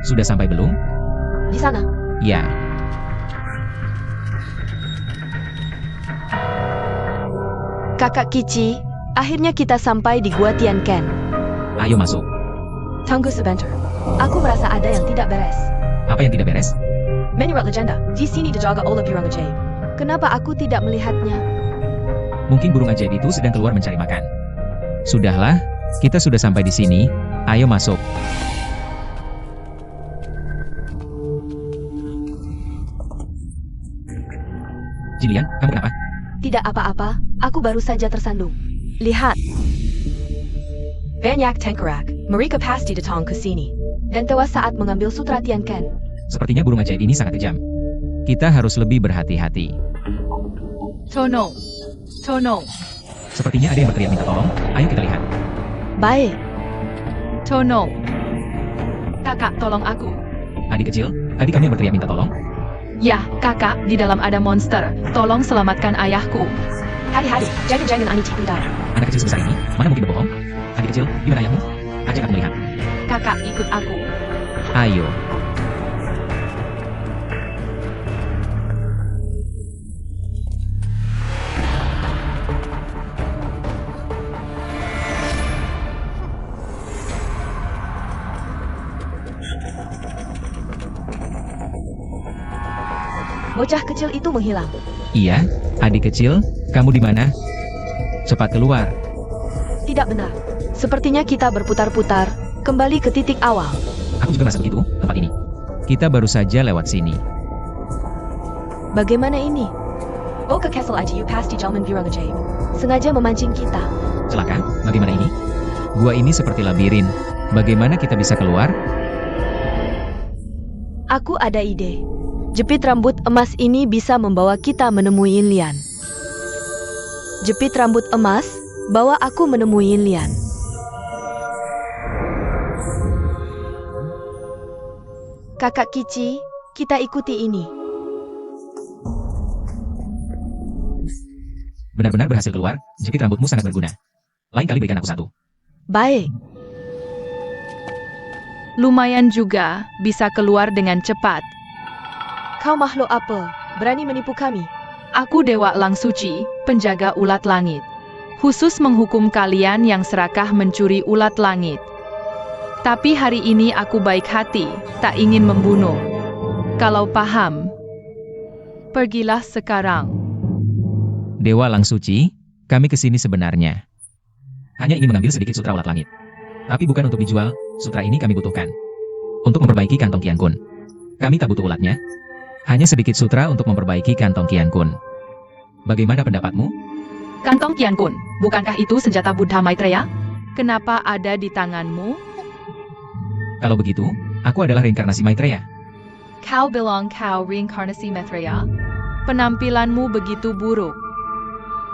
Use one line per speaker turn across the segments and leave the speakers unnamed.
Sudah sampai belum?
Di sana.
Ya.
Kakak Kici, akhirnya kita sampai di Gua Tianken.
Ayo masuk.
Tunggu sebentar. Aku merasa ada yang tidak beres.
Apa yang tidak beres?
Menurut legenda, di sini dijaga oleh burung ajaib. Kenapa aku tidak melihatnya?
Mungkin burung ajaib itu sedang keluar mencari makan. Sudahlah, kita sudah sampai di sini. Ayo masuk. Jilian, kamu kenapa?
Tidak apa-apa, aku baru saja tersandung. Lihat. Banyak tengkorak, mereka pasti datang ke sini. Dan tewas saat mengambil sutra Tianken.
Sepertinya burung ajaib ini sangat kejam. Kita harus lebih berhati-hati.
Tono. Tono.
Sepertinya ada yang berteriak minta tolong. Ayo kita lihat.
Baik. Tono. Kakak, tolong aku.
Adik kecil, tadi kamu yang berteriak minta tolong?
Ya, kakak, di dalam ada monster. Tolong selamatkan ayahku. Hati-hati, jangan aneh bunda.
Anak kecil sebesar ini, mana mungkin berbohong? Adik kecil, di mana ayahmu? Ajak aku melihat.
Kakak, ikut aku.
Ayo.
Bocah kecil itu menghilang.
Iya, adik kecil, kamu di mana? Cepat keluar.
Tidak benar. Sepertinya kita berputar-putar, kembali ke titik awal.
Aku juga merasa begitu, tempat ini. Kita baru saja lewat sini.
Bagaimana ini? Oh, ke Castle ITU pasti Jalman Burung Ajaib. Sengaja memancing kita.
Celaka, bagaimana ini? Gua ini seperti labirin. Bagaimana kita bisa keluar?
Aku ada ide. Jepit rambut emas ini bisa membawa kita menemui Lian. Jepit rambut emas, bawa aku menemui Lian. Kakak Kici, kita ikuti ini.
Benar-benar berhasil keluar, jepit rambutmu sangat berguna. Lain kali berikan aku satu.
Baik.
Lumayan juga, bisa keluar dengan cepat.
Kau makhluk apa? Berani menipu kami?
Aku Dewa Lang Suci, penjaga ulat langit. Khusus menghukum kalian yang serakah mencuri ulat langit. Tapi hari ini aku baik hati, tak ingin membunuh. Kalau paham, pergilah sekarang.
Dewa Lang Suci, kami kesini sebenarnya hanya ingin mengambil sedikit sutra ulat langit. Tapi bukan untuk dijual, sutra ini kami butuhkan untuk memperbaiki kantong Qian Kun. Kami tak butuh ulatnya. Hanya sedikit sutra untuk memperbaiki kantong Qian Kun. Bagaimana pendapatmu?
Kantong Qian Kun, bukankah itu senjata Buddha Maitreya? Kenapa ada di tanganmu?
Kalau begitu, aku adalah reinkarnasi Maitreya.
Kau bilang kau reinkarnasi Maitreya? Penampilanmu begitu buruk.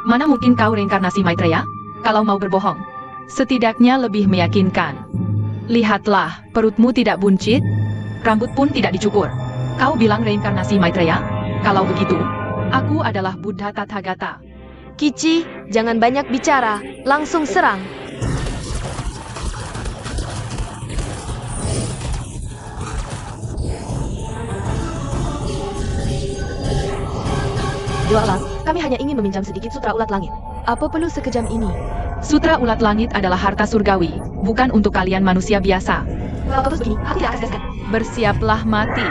Mana mungkin kau reinkarnasi Maitreya? Kalau mau berbohong, setidaknya lebih meyakinkan. Lihatlah, perutmu tidak buncit, rambut pun tidak dicukur. Kau bilang reinkarnasi Maitreya? Kalau begitu, aku adalah Buddha Tathagata.
Kici, jangan banyak bicara, langsung serang. Dewa Lang, kami hanya ingin meminjam sedikit sutra ulat langit. Apa perlu sekejam ini?
Sutra ulat langit adalah harta surgawi, bukan untuk kalian manusia biasa.
Kalau terus begini, aku tidak akan segan.
Bersiaplah mati.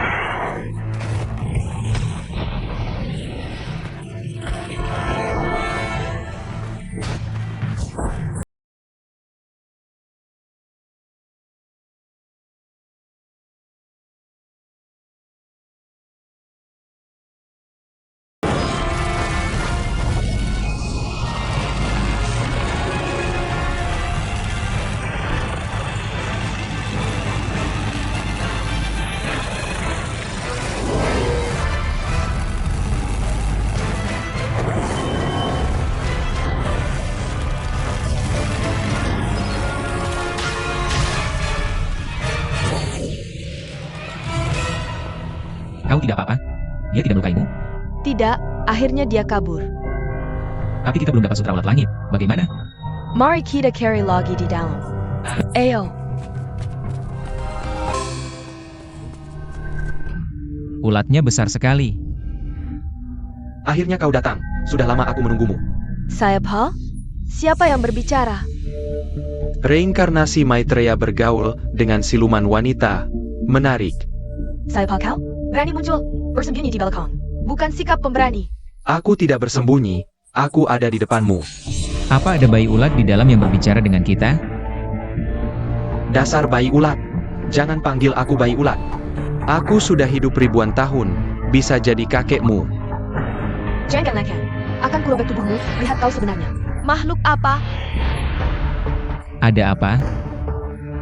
Kau tidak apa-apa? Dia tidak melukaimu?
Tidak, akhirnya dia kabur.
Tapi kita belum dapat sutra ulat langit. Bagaimana?
Mari kita carry lagi di dalam. Ayo.
Ulatnya besar sekali.
Akhirnya kau datang. Sudah lama aku menunggumu.
Sayapha? Siapa yang berbicara?
Reinkarnasi Maitreya bergaul dengan siluman wanita. Menarik.
Sayapha kau? Berani muncul, bersembunyi di balkon. Bukan sikap pemberani.
Aku tidak bersembunyi. Aku ada di depanmu.
Apa ada bayi ulat di dalam yang berbicara dengan kita?
Dasar bayi ulat. Jangan panggil aku bayi ulat. Aku sudah hidup ribuan tahun. Bisa jadi kakekmu.
Jangan lengket. Akan kurobek tubuhmu, lihat kau sebenarnya. Makhluk apa?
Ada apa?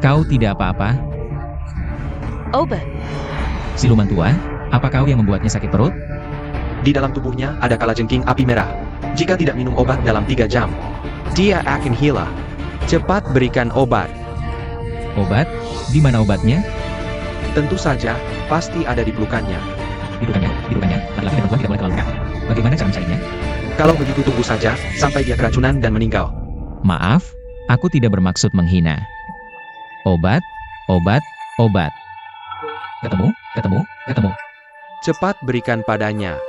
Kau tidak apa-apa?
Obat.
Siluman tua, apa kau yang membuatnya sakit perut?
Di dalam tubuhnya ada kalajengking api merah. Jika tidak minum obat dalam 3 jam, dia akan hilang. Cepat berikan obat.
Obat? Di mana obatnya?
Tentu saja, pasti ada di pelukannya.
Didukannya. Laki-laki dan perempuan tidak boleh terlalu dekat. Bagaimana cara mencarinya?
Kalau begitu tunggu saja, sampai dia keracunan dan meninggal.
Maaf, aku tidak bermaksud menghina. Obat. Ketemu.
Cepat berikan padanya.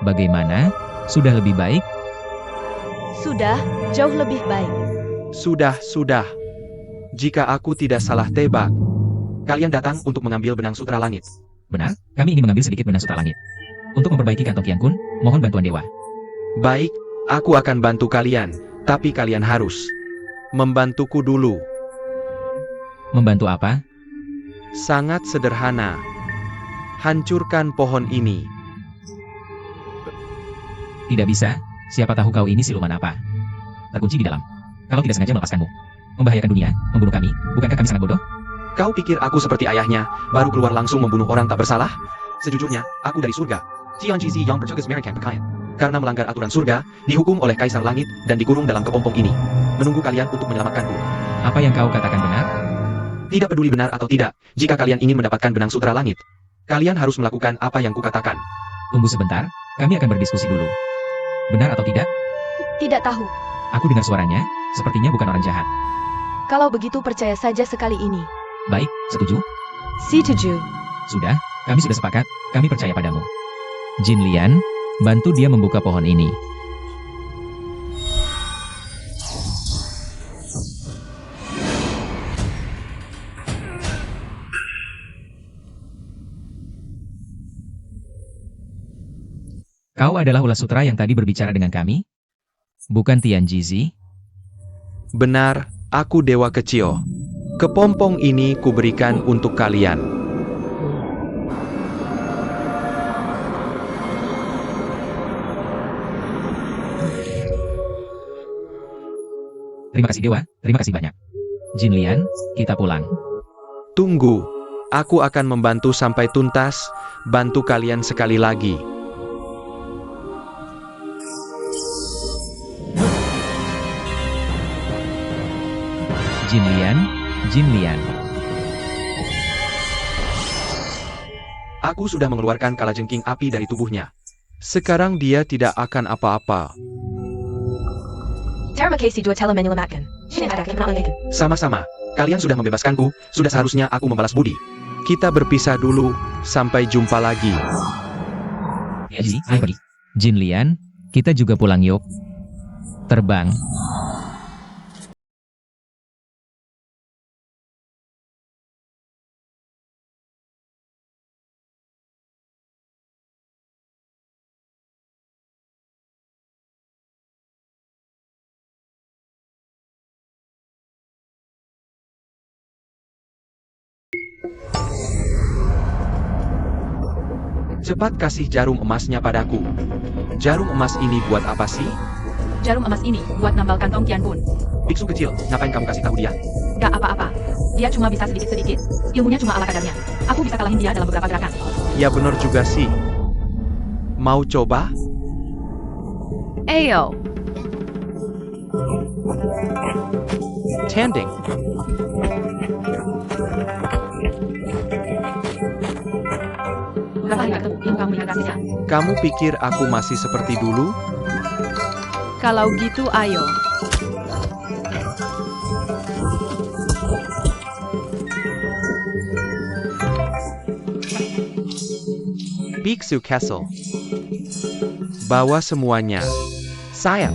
Bagaimana? Sudah lebih baik?
Sudah, jauh lebih baik.
Sudah. Jika aku tidak salah tebak, kalian datang untuk mengambil benang sutra langit.
Benar, kami ingin mengambil sedikit benang sutra langit. Untuk memperbaiki kantong Kian Kun, mohon bantuan dewa.
Baik, aku akan bantu kalian, tapi kalian harus membantuku dulu.
Membantu apa?
Sangat sederhana. Hancurkan pohon ini.
Tidak bisa, siapa tahu kau ini siluman apa. Terkunci di dalam. Kalau tidak sengaja melepaskanmu. Membahayakan dunia, membunuh kami, bukankah kami sangat bodoh?
Kau pikir aku seperti ayahnya, baru keluar langsung membunuh orang tak bersalah? Sejujurnya, aku dari surga. Tianjizi yang bertugas American Pekayan. Karena melanggar aturan surga, dihukum oleh Kaisar Langit, dan dikurung dalam kepompong ini. Menunggu kalian untuk menyelamatkanku.
Apa yang kau katakan benar?
Tidak peduli benar atau tidak, jika kalian ingin mendapatkan benang sutra langit, kalian harus melakukan apa yang kukatakan.
Tunggu sebentar, kami akan berdiskusi dulu. Benar atau tidak?
Tidak tahu.
Aku dengar suaranya, sepertinya bukan orang jahat.
Kalau begitu percaya saja sekali ini.
Baik, setuju?
Setuju.
Sudah, kami sudah sepakat, kami percaya padamu. Jin Lian, bantu dia membuka pohon ini. Kau adalah ulas sutra yang tadi berbicara dengan kami? Bukan Tianjizi?
Benar, aku dewa kecil. Kepompong ini kuberikan untuk kalian.
Terima kasih dewa, terima kasih banyak. Jin Lian, kita pulang.
Tunggu, aku akan membantu sampai tuntas, bantu kalian sekali lagi.
Jin Lian.
Aku sudah mengeluarkan kalajengking api dari tubuhnya. Sekarang dia tidak akan apa-apa.
Terima kasih dua telah menyelamatkan.
Sama-sama, kalian sudah membebaskanku, sudah seharusnya aku membalas budi. Kita berpisah dulu, sampai jumpa lagi.
Tianjizi, ayo pergi. Jin Lian, kita juga pulang yuk. Terbang.
Cepat kasih jarum emasnya padaku. Jarum emas ini buat apa sih?
Jarum emas ini buat nambal kantong Kian Kun.
Biksu kecil, ngapain kamu kasih tahu dia?
Gak apa-apa. Dia cuma bisa sedikit-sedikit. Ilmunya cuma ala kadarnya. Aku bisa kalahin dia dalam beberapa gerakan.
Ya benar juga sih. Mau coba?
Ayo.
Tanding.
Berapa hari gak ketemu, ilmu kamu meningkat drastisnya.
Kamu pikir aku masih seperti dulu?
Kalau gitu ayo.
Biksu Castle. Bawa semuanya. Sayang.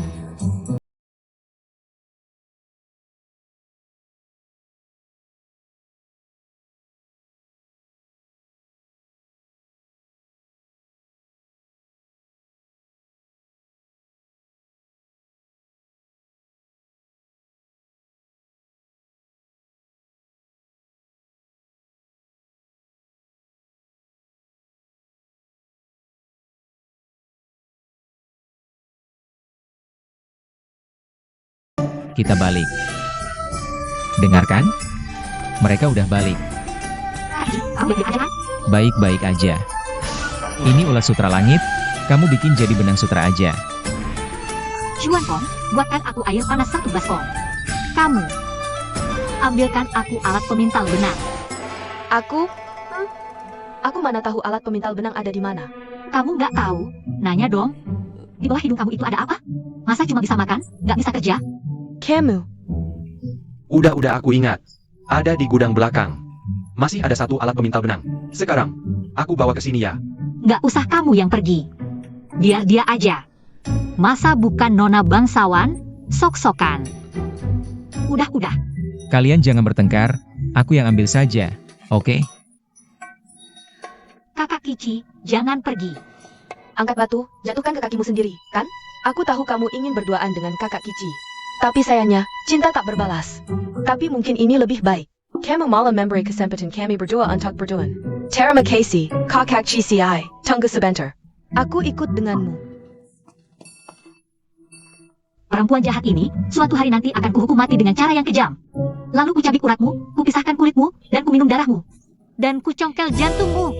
Kita balik. Dengarkan? Mereka udah balik. Baik-baik aja. Ini ulas sutra langit, kamu bikin jadi benang sutra aja.
Cuan Pong, buatkan aku air panas 1 baskom. Kamu, ambilkan aku alat pemintal benang.
Aku? Aku mana tahu alat pemintal benang ada di mana?
Kamu nggak tahu? Nanya dong. Di bawah hidung kamu itu ada apa? Masa cuma bisa makan, nggak bisa kerja?
Kamu.
Udah aku ingat. Ada di gudang belakang. Masih ada 1 alat pemintal benang. Sekarang, aku bawa ke sini ya.
Nggak usah kamu yang pergi. Biar dia aja. Masa bukan nona bangsawan, sok-sokan. Udah.
Kalian jangan bertengkar, aku yang ambil saja, oke?
Kakak Kici, jangan pergi.
Angkat batu, jatuhkan ke kakimu sendiri, kan? Aku tahu kamu ingin berduaan dengan kakak Kici. Tapi sayangnya, cinta tak berbalas. Tapi mungkin ini lebih baik. Kamu malah memberi kesempatan kami berdua untuk berduaan. Terima kasih, kakak Cici. Tunggu sebentar. Aku ikut denganmu.
Perempuan jahat ini, suatu hari nanti akan kuhukum mati dengan cara yang kejam. Lalu kucabik uratmu, kupisahkan kulitmu, dan kuminum darahmu. Dan kucongkel jantungmu.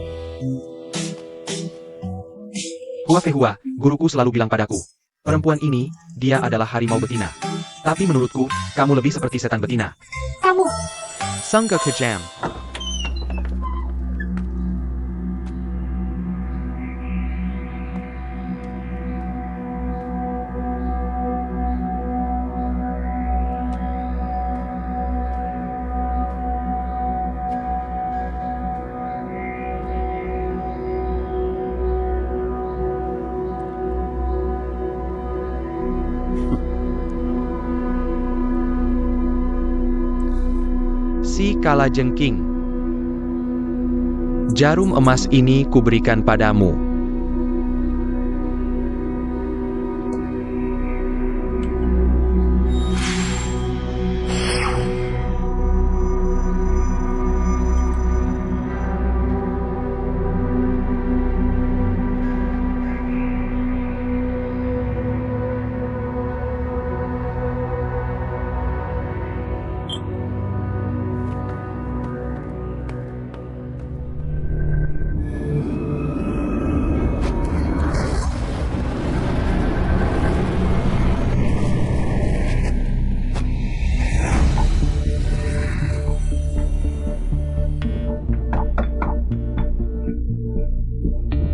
Hua Fehua, guruku selalu bilang padaku. Perempuan ini, dia adalah harimau betina. Tapi menurutku, kamu lebih seperti setan betina.
Kamu,
Sangga kejam. Si kalajengking. Jarum emas ini kuberikan padamu.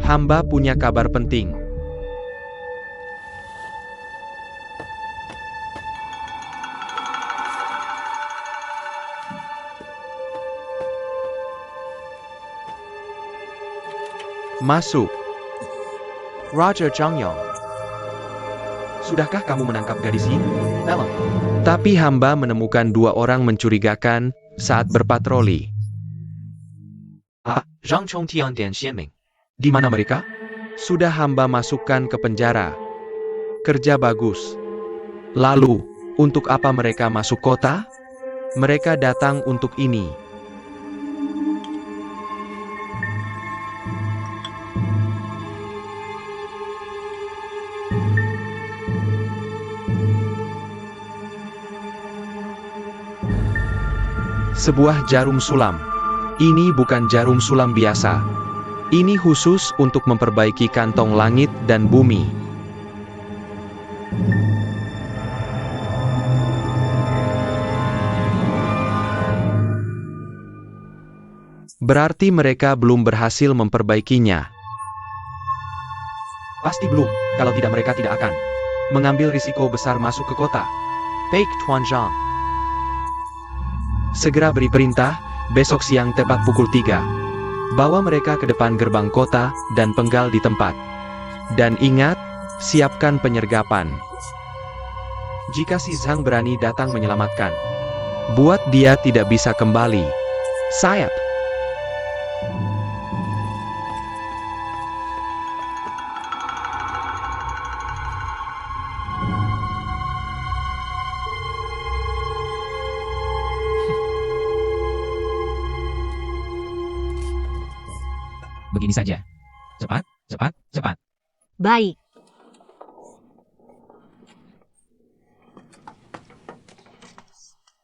Hamba punya kabar penting. Masuk. Raja Changyong. Sudahkah kamu menangkap gadis ini? Dalam. Tapi hamba menemukan 2 orang mencurigakan saat berpatroli. Zhang Chongtian dan Xianming. Di mana mereka? Sudah hamba masukkan ke penjara. Kerja bagus. Lalu, untuk apa mereka masuk kota? Mereka datang untuk ini. Sebuah jarum sulam. Ini bukan jarum sulam biasa. Ini khusus untuk memperbaiki kantong langit dan bumi. Berarti mereka belum berhasil memperbaikinya. Pasti belum, kalau tidak mereka tidak akan mengambil risiko besar masuk ke kota. Baik Tuan Zhang. Segera beri perintah, besok siang tepat pukul 3. Bawa mereka ke depan gerbang kota dan penggal di tempat. Dan ingat, siapkan penyergapan. Jika si Zhang berani datang menyelamatkan, buat dia tidak bisa kembali. Sayap.
Begini saja. Cepat, cepat, cepat.
Baik.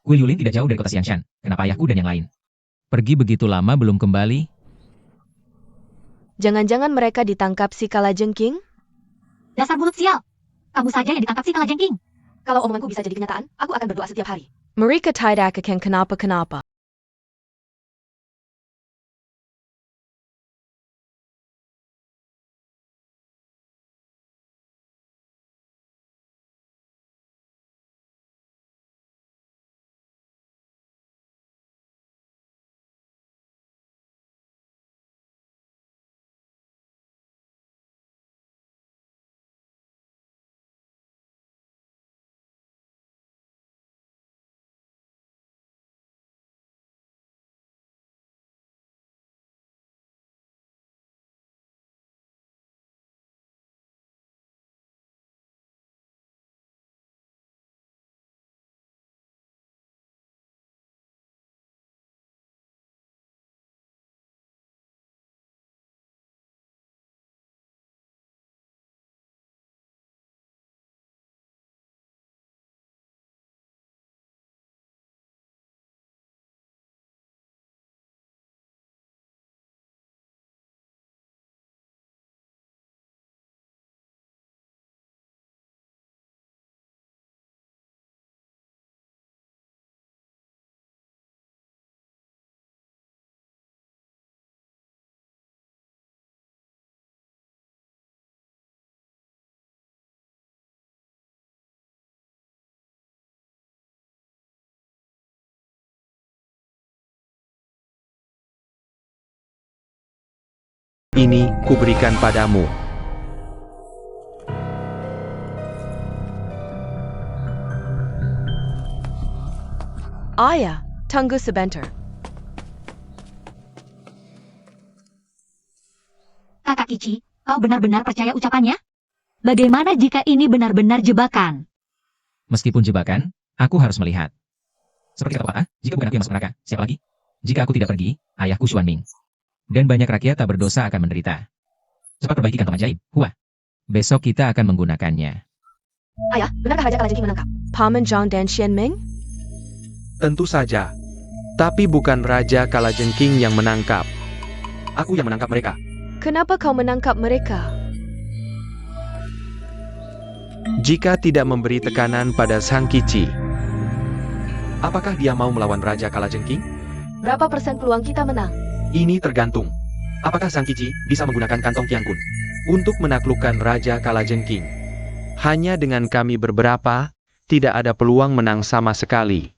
Kuil Yulin tidak jauh dari kota Xiangshan. Kenapa ayahku dan yang lain pergi begitu lama belum kembali?
Jangan-jangan mereka ditangkap si Kalajengking?
Dasar mulut sial. Kamu saja yang ditangkap si Kalajengking.
Kalau omonganku bisa jadi kenyataan, aku akan berdoa setiap hari. Mereka tidak akan kenapa-kenapa.
Ini kuberikan padamu.
Ayah, tunggu sebentar.
Kakak Kici, kau benar-benar percaya ucapannya? Bagaimana jika ini benar-benar jebakan?
Meskipun jebakan, aku harus melihat. Seperti kata pepatah, jika bukan aku yang masuk neraka, siapa lagi? Jika aku tidak pergi, ayahku Xuanming dan banyak rakyat tak berdosa akan menderita. Cepat perbaiki kantong ajaib, Hua. Besok kita akan menggunakannya.
Ayah, benarkah Raja Kalajengking menangkap Paman Zhang dan Xianming?
Tentu saja. Tapi bukan Raja Kalajengking yang menangkap. Aku yang menangkap mereka.
Kenapa kau menangkap mereka?
Jika tidak memberi tekanan pada Sang Kici, apakah dia mau melawan Raja Kalajengking?
Berapa persen peluang kita menang?
Ini tergantung. Apakah Sang Kici bisa menggunakan kantong Qiangkun untuk menaklukkan Raja Kalajengking? Hanya dengan kami beberapa, tidak ada peluang menang sama sekali.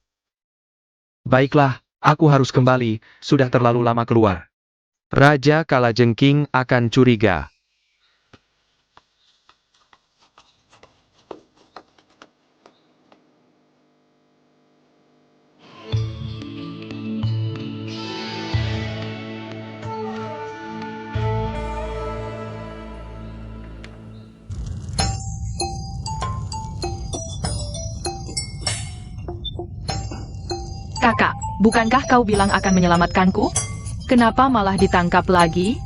Baiklah, aku harus kembali, sudah terlalu lama keluar. Raja Kalajengking akan curiga.
Kakak, bukankah kau bilang akan menyelamatkanku? Kenapa malah ditangkap lagi?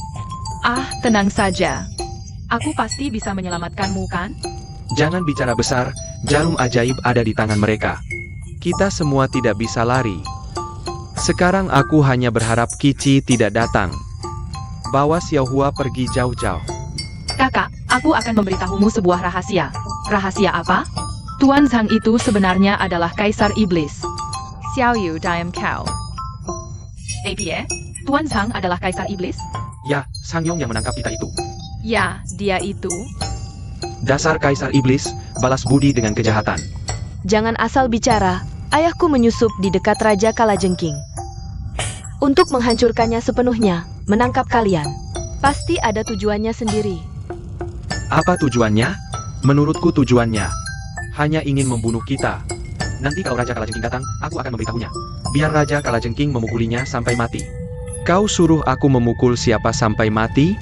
Ah, tenang saja. Aku pasti bisa menyelamatkanmu, kan?
Jangan bicara besar, jarum ajaib ada di tangan mereka. Kita semua tidak bisa lari. Sekarang aku hanya berharap Kici tidak datang. Bawa Xiaohua pergi jauh-jauh.
Kakak, aku akan memberitahumu sebuah rahasia. Rahasia apa? Tuan Zhang itu sebenarnya adalah Kaisar Iblis. Xiao Yu Diam Kau. Apa? Tuan Zhang adalah Kaisar Iblis?
Ya, Sang Yong yang menangkap kita itu.
Ya, dia itu.
Dasar Kaisar Iblis, balas budi dengan kejahatan.
Jangan asal bicara. Ayahku menyusup di dekat Raja Kalajengking untuk menghancurkannya sepenuhnya. menangkap kalian. Pasti ada tujuannya sendiri.
Apa tujuannya? Menurutku tujuannya hanya ingin membunuh kita. Nanti kalau Raja Kalajengking datang, aku akan memberitahunya. Biar Raja Kalajengking memukulinya sampai mati. Kau suruh aku memukul siapa sampai mati?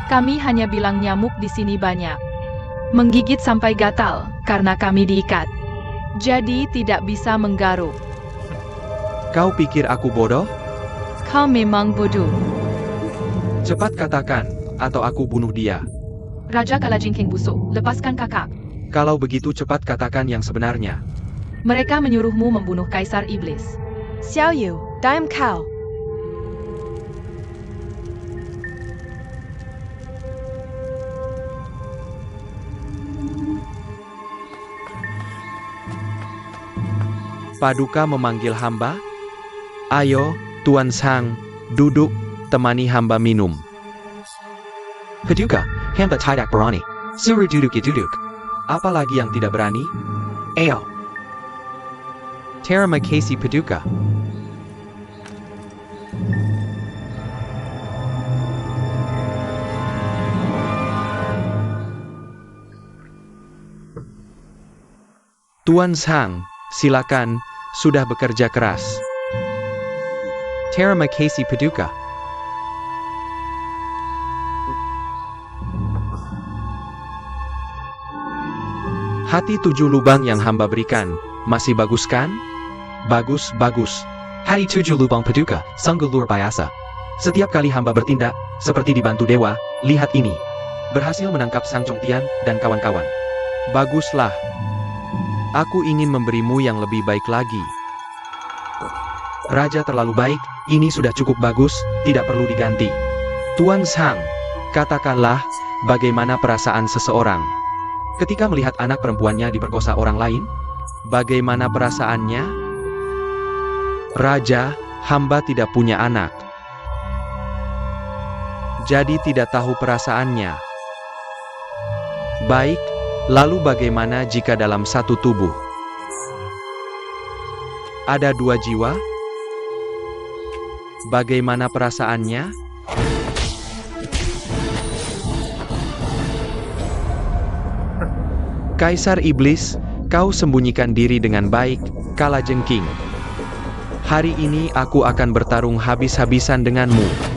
Kami hanya bilang nyamuk di sini banyak. Menggigit sampai gatal, karena kami diikat. Jadi tidak bisa menggaruk.
Kau pikir aku bodoh?
Kau memang bodoh.
Cepat katakan, atau aku bunuh dia.
Raja Kalajengking busuk, lepaskan kakak.
Kalau begitu cepat katakan yang sebenarnya.
Mereka menyuruhmu membunuh Kaisar Iblis.
Xiao Yu, diam kau.
Paduka memanggil hamba? Ayo, Tuan Sang, duduk, temani hamba minum. Paduka, hamba tidak berani. Suruh duduk ya duduk. Apalagi yang tidak berani? Ayo. Terima kasih Paduka. Tuan Sang, silakan, sudah bekerja keras. Terima kasih Paduka. Hati 7 lubang yang hamba berikan, masih bagus kan? Bagus, bagus. Hati 7 lubang Paduka, sungguh luar biasa. Setiap kali hamba bertindak, seperti dibantu dewa, lihat ini. Berhasil menangkap Sang Chongtian dan kawan-kawan. Baguslah. Aku ingin memberimu yang lebih baik lagi. Raja terlalu baik, ini sudah cukup bagus, tidak perlu diganti. Tuan Sang, katakanlah, bagaimana perasaan seseorang ketika melihat anak perempuannya diperkosa orang lain? Bagaimana perasaannya? Raja, hamba tidak punya anak. Jadi tidak tahu perasaannya. Baik, lalu bagaimana jika dalam satu tubuh ada 2 jiwa? Bagaimana perasaannya? Kaisar Iblis, kau sembunyikan diri dengan baik, Kalajengking. Hari ini aku akan bertarung habis-habisan denganmu.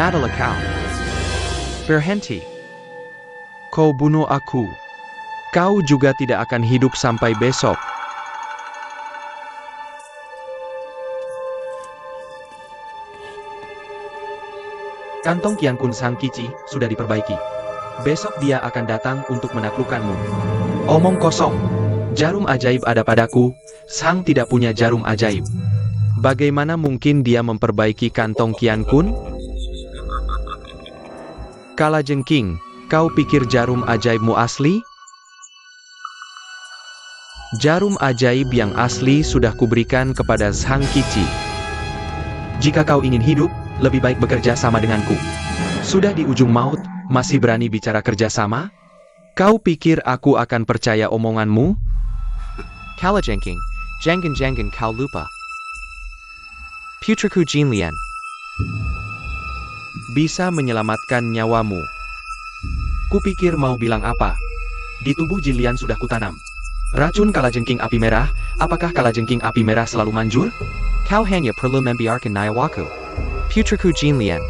Madala kau. Berhenti. Kau bunuh aku. Kau juga tidak akan hidup sampai besok. Kantong Qian Kun Sang Qiqi sudah diperbaiki. Besok dia akan datang untuk menaklukkanmu. Omong kosong. Jarum ajaib ada padaku, Sang tidak punya jarum ajaib. Bagaimana mungkin dia memperbaiki kantong Qian Kun? Kalajengking, kau pikir jarum ajaibmu asli? Jarum ajaib yang asli sudah kuberikan kepada Sang Qiqi. Jika kau ingin hidup, lebih baik bekerja sama denganku. Sudah di ujung maut, masih berani bicara kerjasama? Kau pikir aku akan percaya omonganmu? Kalajengking, jangan kau lupa. Putraku Jinlian bisa menyelamatkan nyawamu. Kupikir mau bilang apa? Di tubuh Jinlian sudah kutanam Racun kalajengking api merah, apakah kalajengking api merah selalu manjur? Kau hanya perlu membiarkan nyawaku. Putraku Jinlian.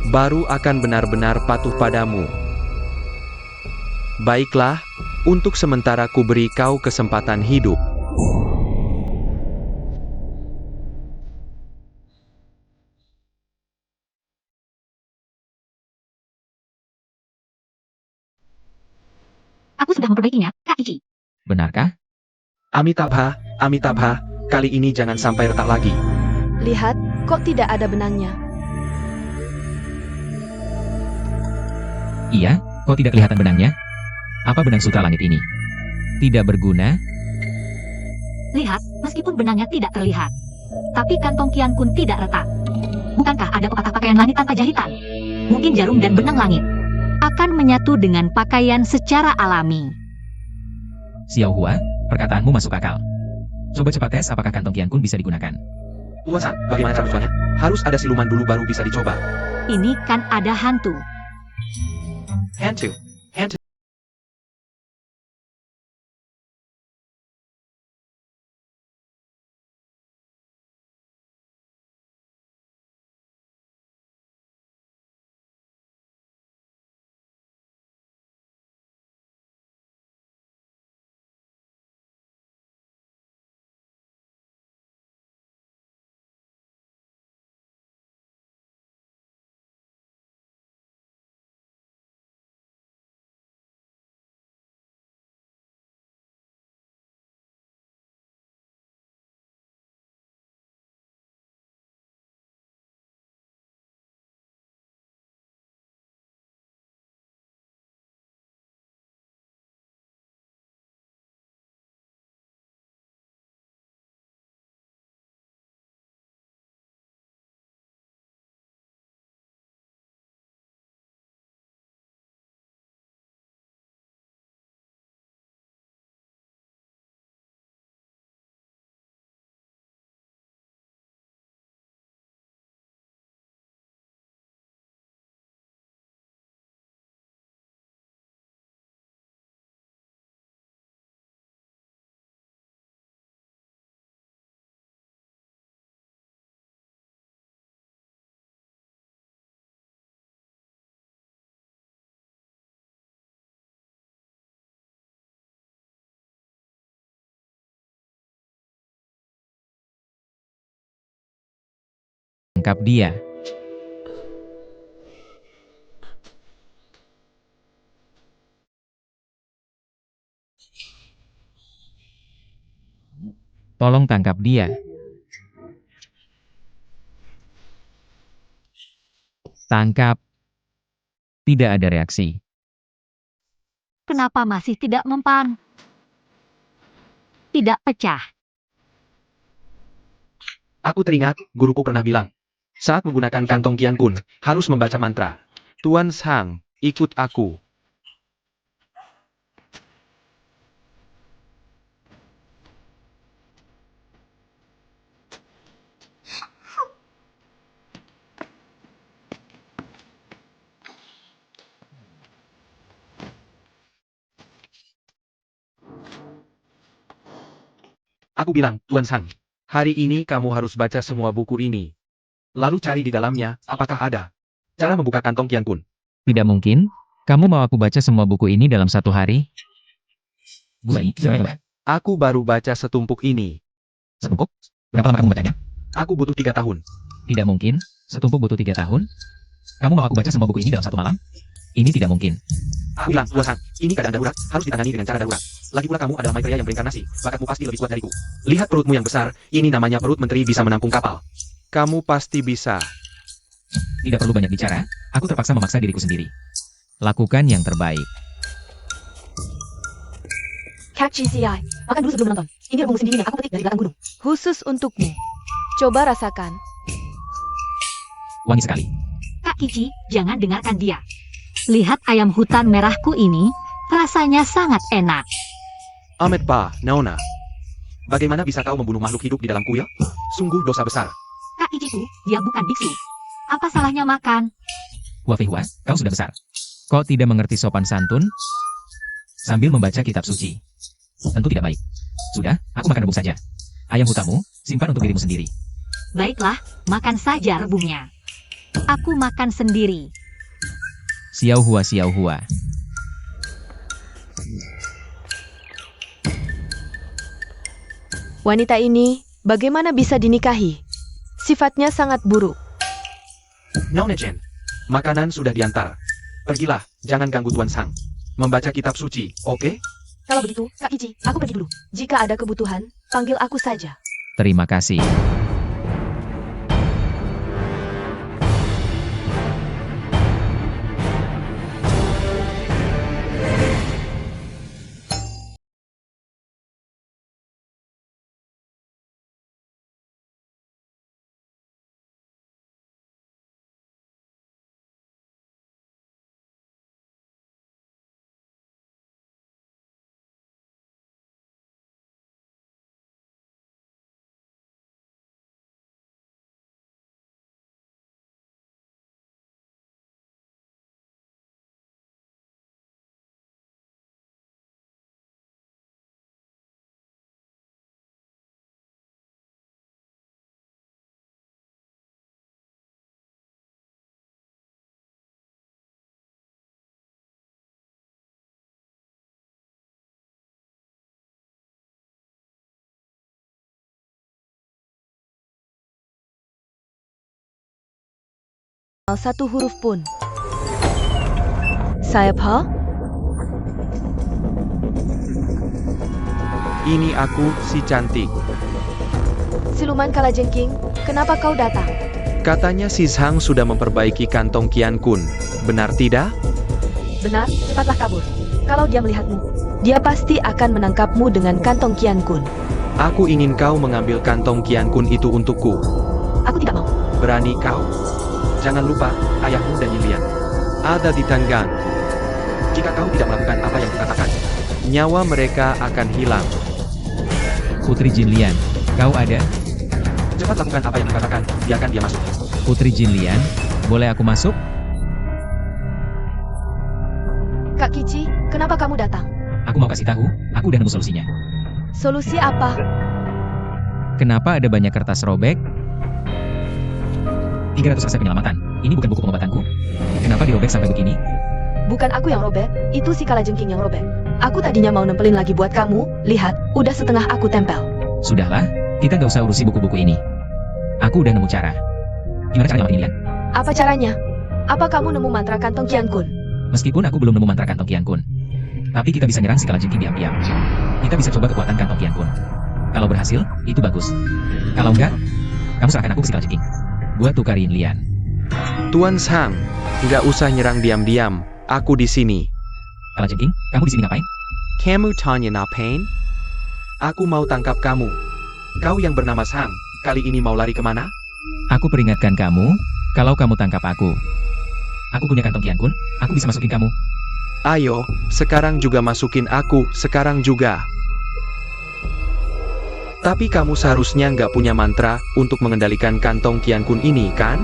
Baru akan benar-benar patuh padamu. Baiklah, untuk sementara ku beri kau kesempatan hidup.
Aku sudah memperbaikinya, Kak Kici.
Benarkah?
Amitabha, Amitabha, kali ini jangan sampai retak lagi.
Lihat, kok tidak ada benangnya.
Iya, kok tidak kelihatan benangnya? Apa benang sutra langit ini? Tidak berguna?
Lihat, meskipun benangnya tidak terlihat, tapi kantong Kian Kun tidak retak. Bukankah ada pepatah pakaian langit tanpa jahitan? Mungkin jarum dan benang langit akan menyatu dengan pakaian secara alami.
Xiao Hua, perkataanmu masuk akal. Coba cepat tes apakah kantong Kian Kun bisa digunakan.
Tuan San, bagaimana cara tujuannya? Harus ada siluman dulu baru bisa dicoba.
Ini kan ada hantu.
Hantu. Hantu.
Tangkap dia. Tolong tangkap dia. Tangkap. Tidak ada reaksi.
Kenapa masih tidak mempan? Tidak pecah.
Aku teringat, guruku pernah bilang, saat menggunakan kantong Kian Kun, harus membaca mantra. Tuan Sang, ikut aku. Aku bilang, Tuan Sang, hari ini kamu harus baca semua buku ini. Lalu cari di dalamnya, apakah ada cara membuka kantong Kian Kun.
Tidak mungkin. Kamu mau aku baca semua buku ini dalam satu hari?
Aku baru baca setumpuk ini.
Setumpuk? Berapa lama kamu bacanya?
Aku butuh 3 tahun.
Tidak mungkin. Setumpuk butuh 3 tahun. Kamu mau aku baca semua buku ini dalam satu malam? Ini tidak mungkin.
Aku bilang, Tuan Sang, ini keadaan darurat, harus ditangani dengan cara darurat. Lagi pula kamu adalah Maitreya yang berinkarnasi, bakatmu pasti lebih kuat dariku. Lihat perutmu yang besar, ini namanya perut menteri bisa menampung kapal. Kamu pasti bisa.
Tidak perlu banyak bicara. Aku terpaksa memaksa diriku sendiri. Lakukan yang terbaik.
Kak GCI, makan dulu sebelum menonton. Ini rebung sendiri yang aku petik dari belakang gunung. Khusus untukmu. Coba rasakan.
Wangi sekali.
Kak Kici, jangan dengarkan dia. Lihat ayam hutan merahku ini, rasanya sangat enak.
Ahmed Pa, Naona. Bagaimana bisa kau membunuh makhluk hidup di dalam kuil? Sungguh dosa besar.
Kak Kiciku, dia bukan biksu. Apa salahnya makan?
Hua Fei Hua, kau sudah besar. Kok tidak mengerti sopan santun? Sambil membaca kitab suci. Tentu tidak baik. Sudah, aku makan rebung saja. Ayam hutamu, simpan untuk dirimu sendiri.
Baiklah, makan saja rebungnya. Aku makan sendiri.
Xiao Hua, Xiao Hua.
Wanita ini bagaimana bisa dinikahi? Sifatnya sangat buruk.
Nona Jen, makanan sudah diantar. Pergilah, jangan ganggu Tuan Sang. Membaca kitab suci, oke?
Kalau begitu, Kak Kici, aku pergi dulu. Jika ada kebutuhan, panggil aku saja.
Terima kasih.
Satu huruf pun. Saya Pa?
Ini aku, si cantik.
Siluman kalajengking, kenapa kau datang?
Katanya si Zhang sudah memperbaiki kantong Qian Kun. Benar tidak?
Benar, cepatlah kabur. Kalau dia melihatmu, dia pasti akan menangkapmu dengan kantong Qian Kun.
Aku ingin kau mengambil kantong Qian Kun itu untukku.
Aku tidak mau.
Berani kau? Jangan lupa, ayahmu dan Yilian ada di Tanggang. Jika kau tidak melakukan apa yang kukatakan, nyawa mereka akan hilang.
Putri Jinlian, kau ada?
Cepat lakukan apa yang kukatakan, biarkan dia masuk.
Putri Jinlian, boleh aku masuk?
Kak Kici, kenapa kamu datang?
Aku mau kasih tahu, aku udah nemu solusinya.
Solusi apa?
Kenapa ada banyak kertas robek? 300 resep penyelamatan. Ini bukan buku pengobatanku. Kenapa dirobek sampai begini?
Bukan aku yang robek, itu si kalajengking yang robek. Aku tadinya mau nempelin lagi buat kamu, lihat, udah setengah aku tempel.
Sudahlah, kita nggak usah urusi buku-buku ini. Aku udah nemu cara. Gimana caranya matiin Lian?
Apa caranya? Apa kamu nemu mantra kantong Qian Kun?
Meskipun aku belum nemu mantra kantong Qian Kun, tapi kita bisa nyerang si kalajengking diam-diam. Kita bisa coba kekuatan kantong Qian Kun. Kalau berhasil, itu bagus. Kalau enggak, kamu serahkan aku ke si kalajengking. Buat tukarin Lian.
Tuan Zhang, nggak usah nyerang diam-diam. Aku di sini.
Kalajengking, kamu di sini ngapain?
Kamu tanya ngapain? Aku mau tangkap kamu. Kau yang bernama Zhang, kali ini mau lari kemana?
Aku peringatkan kamu, kalau kamu tangkap aku. Aku punya kantong Qian Kun, aku bisa masukin kamu.
Ayo, sekarang juga masukin aku, sekarang juga. Tapi kamu seharusnya nggak punya mantra untuk mengendalikan kantong Qian Kun ini, kan?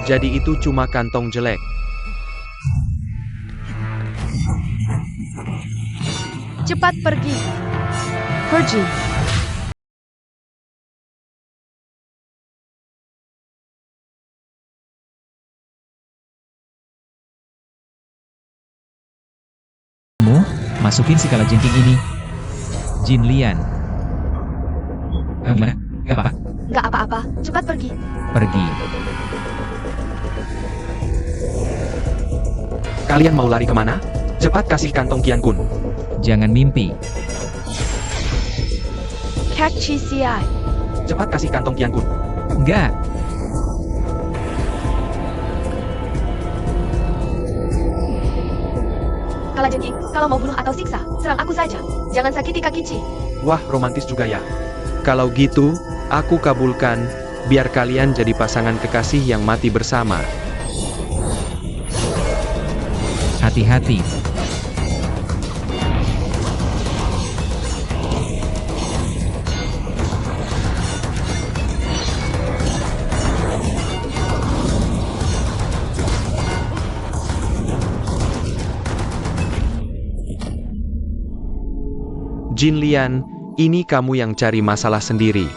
Jadi itu cuma kantong jelek.
Cepat pergi. Pergi.
Kamu, masukin si kalajengking ini. Jin Lian. Gimana? Gak apa-apa?
Nggak apa-apa, cepat pergi.
Pergi.
Kalian mau lari kemana? Cepat kasih kantong Qian Kun.
Jangan mimpi.
Kak Cici.
Cepat kasih kantong Qian Kun.
Enggak.
Kalajengking, kalau mau bunuh atau siksa, serang aku saja. Jangan sakiti Kak Kici.
Wah, romantis juga ya. Kalau gitu, aku kabulkan. Biar kalian jadi pasangan kekasih yang mati bersama.
Hati-hati.
Jin Lian, ini kamu yang cari masalah sendiri.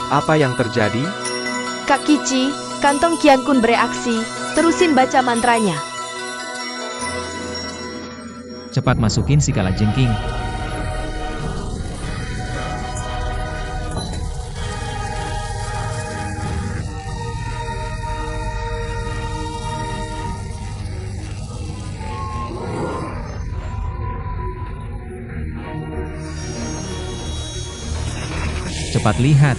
Apa yang terjadi?
Kak Kici, kantong Kian Kun bereaksi. Terusin baca mantranya.
Cepat masukin si kalajengking. Cepat lihat.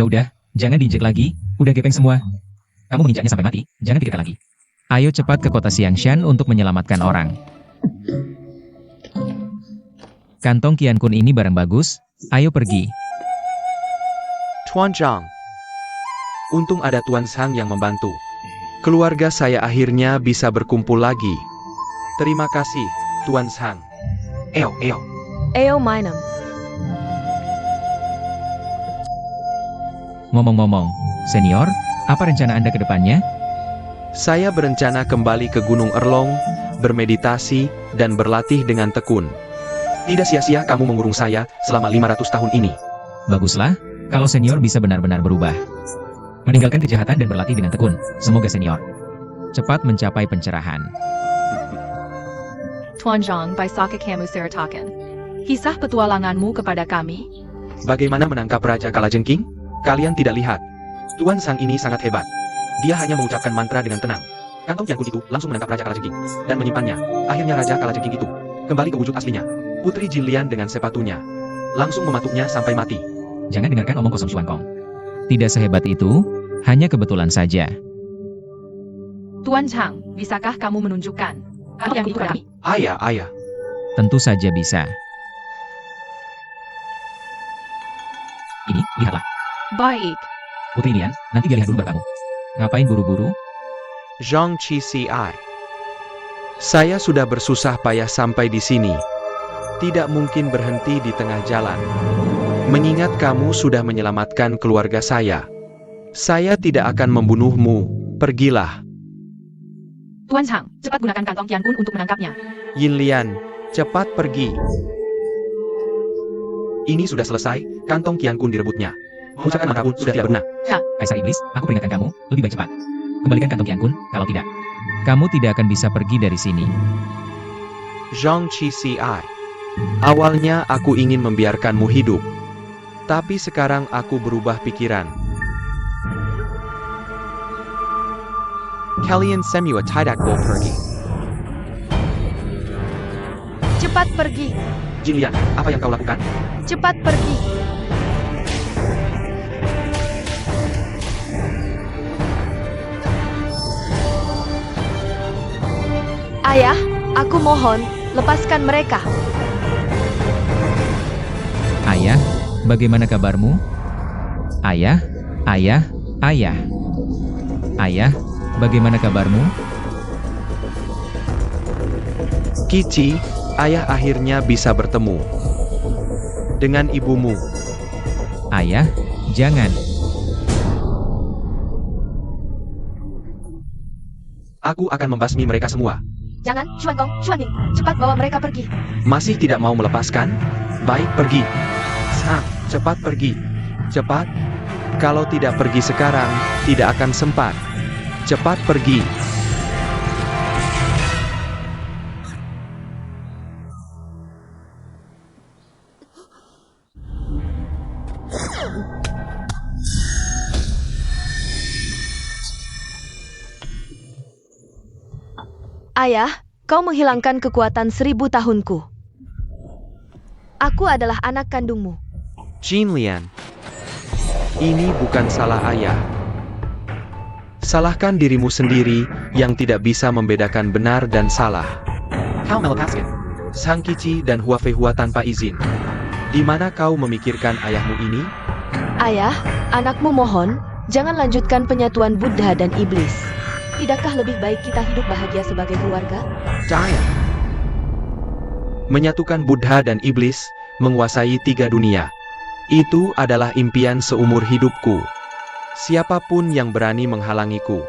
Udah. Jangan diinjek lagi. Udah gepeng semua. Kamu menginjaknya sampai mati. Jangan pikirkan lagi. Ayo cepat ke kota Xiangshan untuk menyelamatkan orang. Kantong Kian Kun ini barang bagus. Ayo pergi.
Tuan Zhang. Untung ada Tuan Zhang yang membantu. Keluarga saya akhirnya bisa berkumpul lagi. Terima kasih, Tuan Zhang. Eo.
Eo Minum.
Ngomong-ngomong, senior, apa rencana Anda ke depannya?
Saya berencana kembali ke Gunung Erlong, bermeditasi, dan berlatih dengan tekun. Tidak sia-sia kamu mengurung saya selama 500 tahun ini.
Baguslah, kalau senior bisa benar-benar berubah. Meninggalkan kejahatan dan berlatih dengan tekun. Semoga senior cepat mencapai pencerahan.
Tuan Zhang Baisaka kamu ceritakan. Kisah petualanganmu kepada kami.
Bagaimana menangkap Raja Kalajengking? Kalian tidak lihat. Tuan Zhang ini sangat hebat. Dia hanya mengucapkan mantra dengan tenang. Kantong Kian Kun itu langsung menangkap Raja Kalajengking dan menyimpannya. Akhirnya Raja Kalajengking itu kembali ke wujud aslinya. Putri Jin Lian dengan sepatunya langsung mematuknya sampai mati.
Jangan dengarkan omong kosong Xuan Kong. Tidak sehebat itu, hanya kebetulan saja.
Tuan Zhang, bisakah kamu menunjukkan kantong yang itu kepada kami?
Ayah.
Tentu saja bisa. Ini, lihatlah.
Baik.
Putri Lian, nanti dia lihat dulu baru kamu. Ngapain buru-buru?
Zhang Qi Saya sudah bersusah payah sampai di sini. Tidak mungkin berhenti di tengah jalan. Mengingat kamu sudah menyelamatkan keluarga saya. Saya tidak akan membunuhmu. Pergilah.
Tuan Zhang, cepat gunakan kantong Kian Kun untuk menangkapnya.
Yin Lian, cepat pergi. Ini sudah selesai, kantong Kian Kun direbutnya. Mengucapkan mantra pun sudah tidak berguna.
Kaisar Iblis, aku peringatkan kamu, lebih baik cepat. Kembalikan kantong Kian Kun, kalau tidak, kamu tidak akan bisa pergi dari sini.
Zhang Qi. Awalnya aku ingin membiarkanmu hidup. Tapi sekarang aku berubah pikiran. Kalian semua tidak boleh pergi.
Cepat pergi.
Jin Lian, apa yang kau lakukan?
Cepat pergi. Ayah, aku mohon, lepaskan mereka.
Ayah, bagaimana kabarmu? Ayah, bagaimana kabarmu?
Kici, ayah akhirnya bisa bertemu dengan ibumu.
Ayah, jangan.
Aku akan membasmi mereka semua.
Jangan, Xuan Gong, Xuan Ning, cepat bawa mereka pergi.
Masih tidak mau melepaskan? Baik, pergi. Cepat pergi. Cepat. Kalau tidak pergi sekarang, tidak akan sempat. Cepat pergi.
Ayah, kau menghilangkan kekuatan 1000 tahunku. Aku adalah anak kandungmu.
Jin Lian, ini bukan salah ayah. Salahkan dirimu sendiri yang tidak bisa membedakan benar dan salah.
Kau melepaskan.
Sang Kici dan Huafehua tanpa izin. Di mana kau memikirkan ayahmu ini?
Ayah, anakmu mohon, jangan lanjutkan penyatuan Buddha dan iblis. Tidakkah lebih baik kita hidup bahagia sebagai keluarga?
Cahaya. Menyatukan Buddha dan iblis, menguasai 3 dunia. Itu adalah impian seumur hidupku. Siapapun yang berani menghalangiku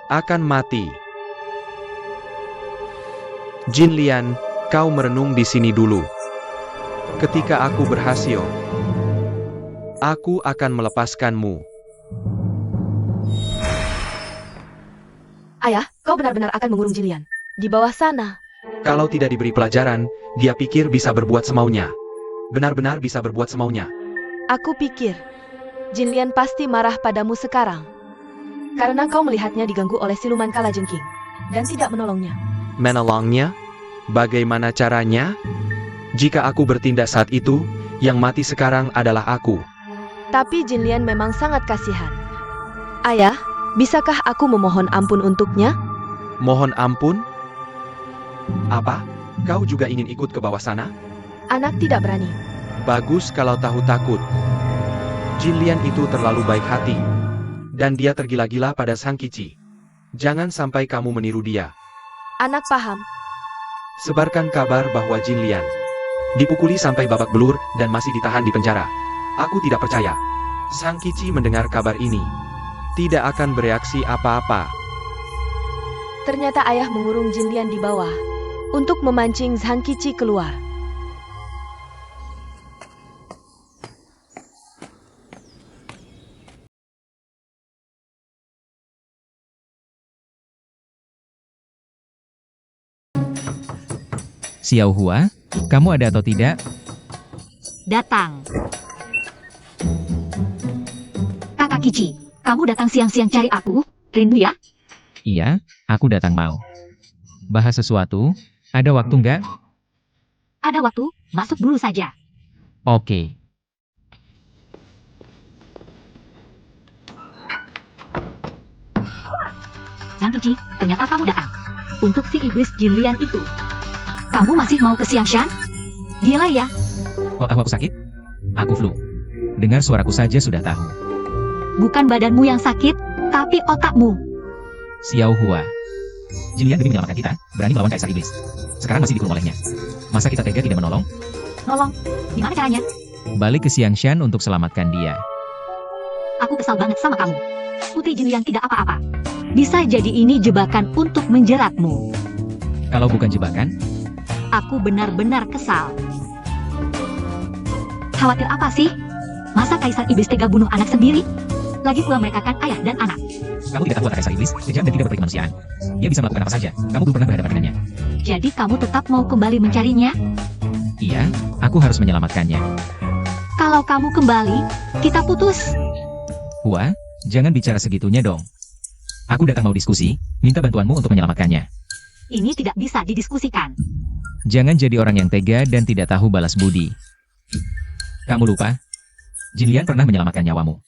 akan mati. Jin Lian, kau merenung di sini dulu. Ketika aku berhasil, aku akan melepaskanmu.
Ayah, kau benar-benar akan mengurung Jilian. Di bawah sana.
Kalau tidak diberi pelajaran, dia pikir bisa berbuat semaunya. Benar-benar bisa berbuat semaunya.
Aku pikir, Jilian pasti marah padamu sekarang. Karena kau melihatnya diganggu oleh siluman kalajengking. Dan tidak menolongnya.
Menolongnya? Bagaimana caranya? Jika aku bertindak saat itu, yang mati sekarang adalah aku.
Tapi Jilian memang sangat kasihan. Ayah, bisakah aku memohon ampun untuknya?
Mohon ampun? Apa? Kau juga ingin ikut ke bawah sana?
Anak tidak berani.
Bagus kalau tahu takut. Jin Lian itu terlalu baik hati. Dan dia tergila-gila pada Sang Kici. Jangan sampai kamu meniru dia.
Anak paham.
Sebarkan kabar bahwa Jin Lian dipukuli sampai babak belur dan masih ditahan di penjara. Aku tidak percaya. Sang Kici mendengar kabar ini. Tidak akan bereaksi apa-apa.
Ternyata ayah mengurung Jilian di bawah. Untuk memancing Sang Kici keluar.
Xiao Hua, kamu ada atau tidak?
Datang. Kakak Kici, kamu datang siang-siang cari aku? Rindu ya?
Iya, aku datang mau. Bahas sesuatu, ada waktu nggak?
Ada waktu, masuk dulu saja.
Oke.
Sang Kici, ternyata kamu datang. Untuk si iblis Jin Lian itu. Kamu masih mau ke Xiangshan? Gila ya.
Oh, aku sakit? Aku flu. Dengar suaraku saja sudah tahu.
Bukan badanmu yang sakit, tapi otakmu.
Xiao Hua. Jilian demi menyelamatkan kita, berani melawan Kaisar Iblis. Sekarang masih dikurung olehnya. Masa kita tega tidak menolong?
Nolong. Gimana caranya?
Balik ke Xiangshan untuk selamatkan dia.
Aku kesal banget sama kamu. Putri Jin Lian tidak apa-apa. Bisa jadi ini jebakan untuk menjeratmu.
Kalau bukan jebakan,
Aku benar-benar kesal. Khawatir apa sih? Masa Kaisar Iblis tega bunuh anak sendiri? Lagi pula mereka kan ayah dan anak.
kamu tidak tahu watak Kaisar Iblis, kejam dan tidak berperi kemanusiaan. Dia bisa melakukan apa saja, kamu belum pernah berhadapan dengannya.
Jadi kamu tetap mau kembali mencarinya?
Iya, aku harus menyelamatkannya.
Kalau kamu kembali, kita putus.
Hua, jangan bicara segitunya dong. Aku datang mau diskusi, minta bantuanmu untuk menyelamatkannya.
Ini tidak bisa didiskusikan.
Jangan jadi orang yang tega dan tidak tahu balas budi. Kamu lupa? Jin Lian pernah menyelamatkan nyawamu.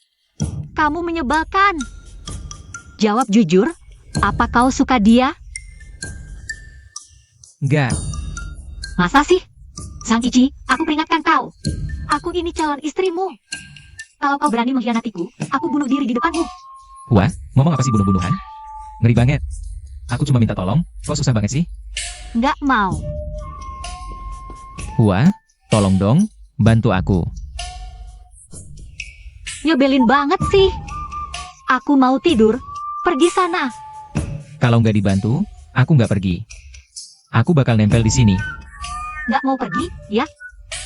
Kamu menyebalkan. Jawab jujur, apa kau suka dia?
Enggak,
Masa sih? Sang Kici, aku peringatkan kau. Aku ini calon istrimu. Kalau kau berani mengkhianatiku, aku bunuh diri di depanmu.
Hua, ngomong apa sih bunuh-bunuhan? Ngeri banget. Aku cuma minta tolong, kok susah banget sih?
Nggak mau.
Hua, tolong dong, bantu aku.
Nyebelin banget sih. Aku mau tidur. Pergi sana.
Kalau nggak dibantu, aku nggak pergi. Aku bakal nempel di sini.
Nggak mau pergi, ya?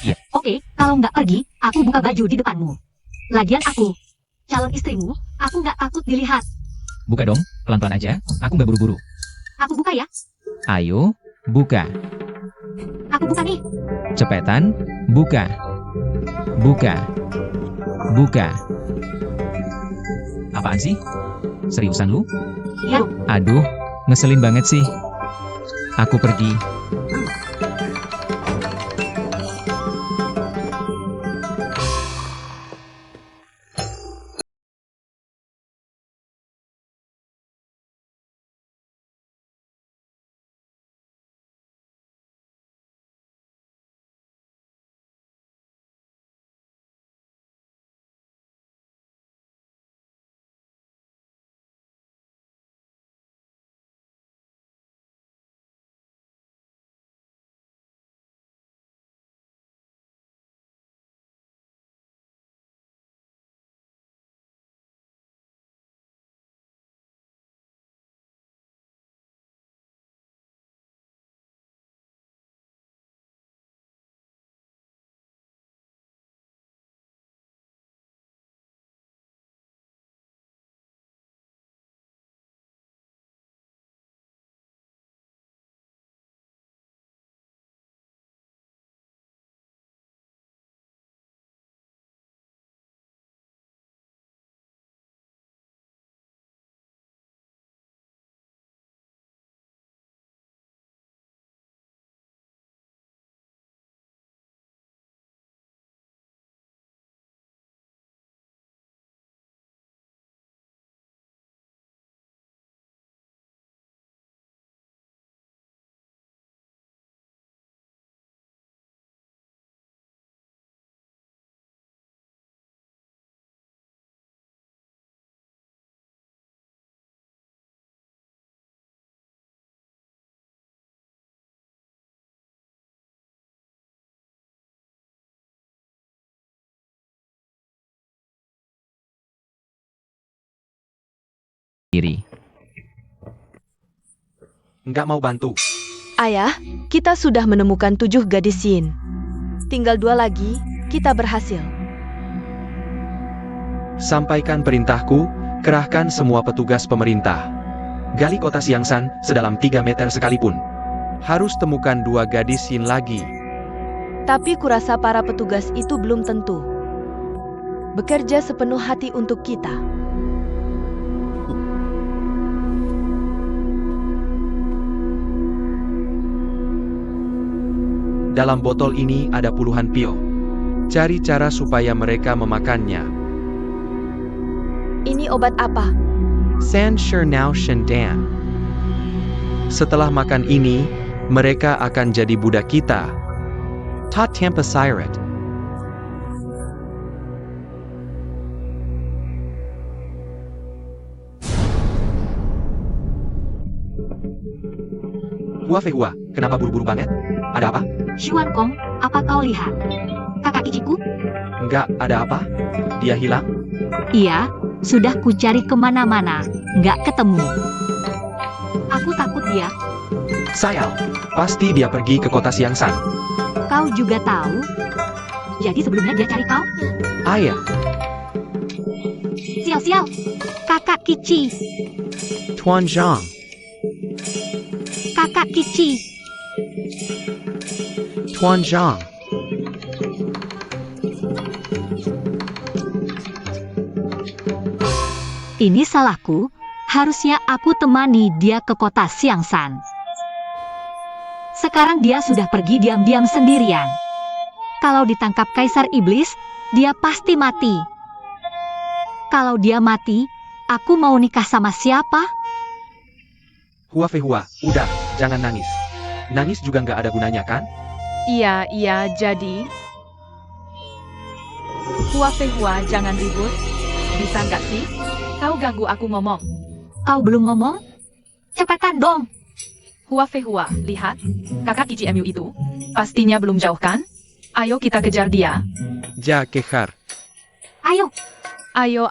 Iya.
Oke, kalau nggak pergi, aku buka baju di depanmu. Lagian aku, calon istrimu, aku nggak takut dilihat.
Buka dong, pelan-pelan aja, aku nggak buru-buru.
Aku buka ya.
Ayo, buka.
Aku buka nih.
Cepetan, buka. Buka. Buka. Apaan sih? Seriusan lu?
Ya,
Aduh, ngeselin banget sih. Aku pergi. sendiri.
Nggak mau bantu.
Ayah, kita sudah menemukan 7 gadis Yin. Tinggal 2 lagi, kita berhasil.
Sampaikan perintahku, kerahkan semua petugas pemerintah. Gali kota Xiangsan sedalam 3 meter sekalipun. Harus temukan 2 gadis Yin lagi.
Tapi kurasa para petugas itu belum tentu bekerja sepenuh hati untuk kita.
Dalam botol ini ada puluhan pil. Cari cara supaya mereka memakannya.
Ini obat apa?
San Shernau Shendan. Setelah makan ini, mereka akan jadi budak kita. Ta Tampa Siret. Hua Fei Hua, kenapa buru-buru banget? Ada apa?
Xuan Kong, apa kau lihat? Kakak kiciku?
Enggak, ada apa? Dia hilang?
Iya, sudah kucari kemana-mana, nggak ketemu. Aku takut dia.
Sayang, pasti dia pergi ke kota Xiangsan.
Kau juga tahu? Jadi sebelumnya dia cari kau?
Ayah,
Sial-sial, kakak Kici,
Tuan Zhang.
kakak Kici.
Tuan Zhang.
Ini salahku, harusnya aku temani dia ke kota Xiangsan. Sekarang dia sudah pergi diam-diam sendirian. Kalau ditangkap Kaisar Iblis, dia pasti mati. Kalau dia mati, aku mau nikah sama siapa?
Hua Fei Hua, udah, jangan nangis. Nangis juga nggak ada gunanya kan?
Iya, jadi... Hua Fei Hua, jangan ribut. Bisa nggak sih? Kau ganggu aku ngomong.
Kau belum ngomong? Cepatan dong.
Hua Fei Hua, lihat. Kakak Kici MU itu. Pastinya belum jauh kan? Ayo kita kejar dia.
Ja Kehar.
Ayo,
Ayo.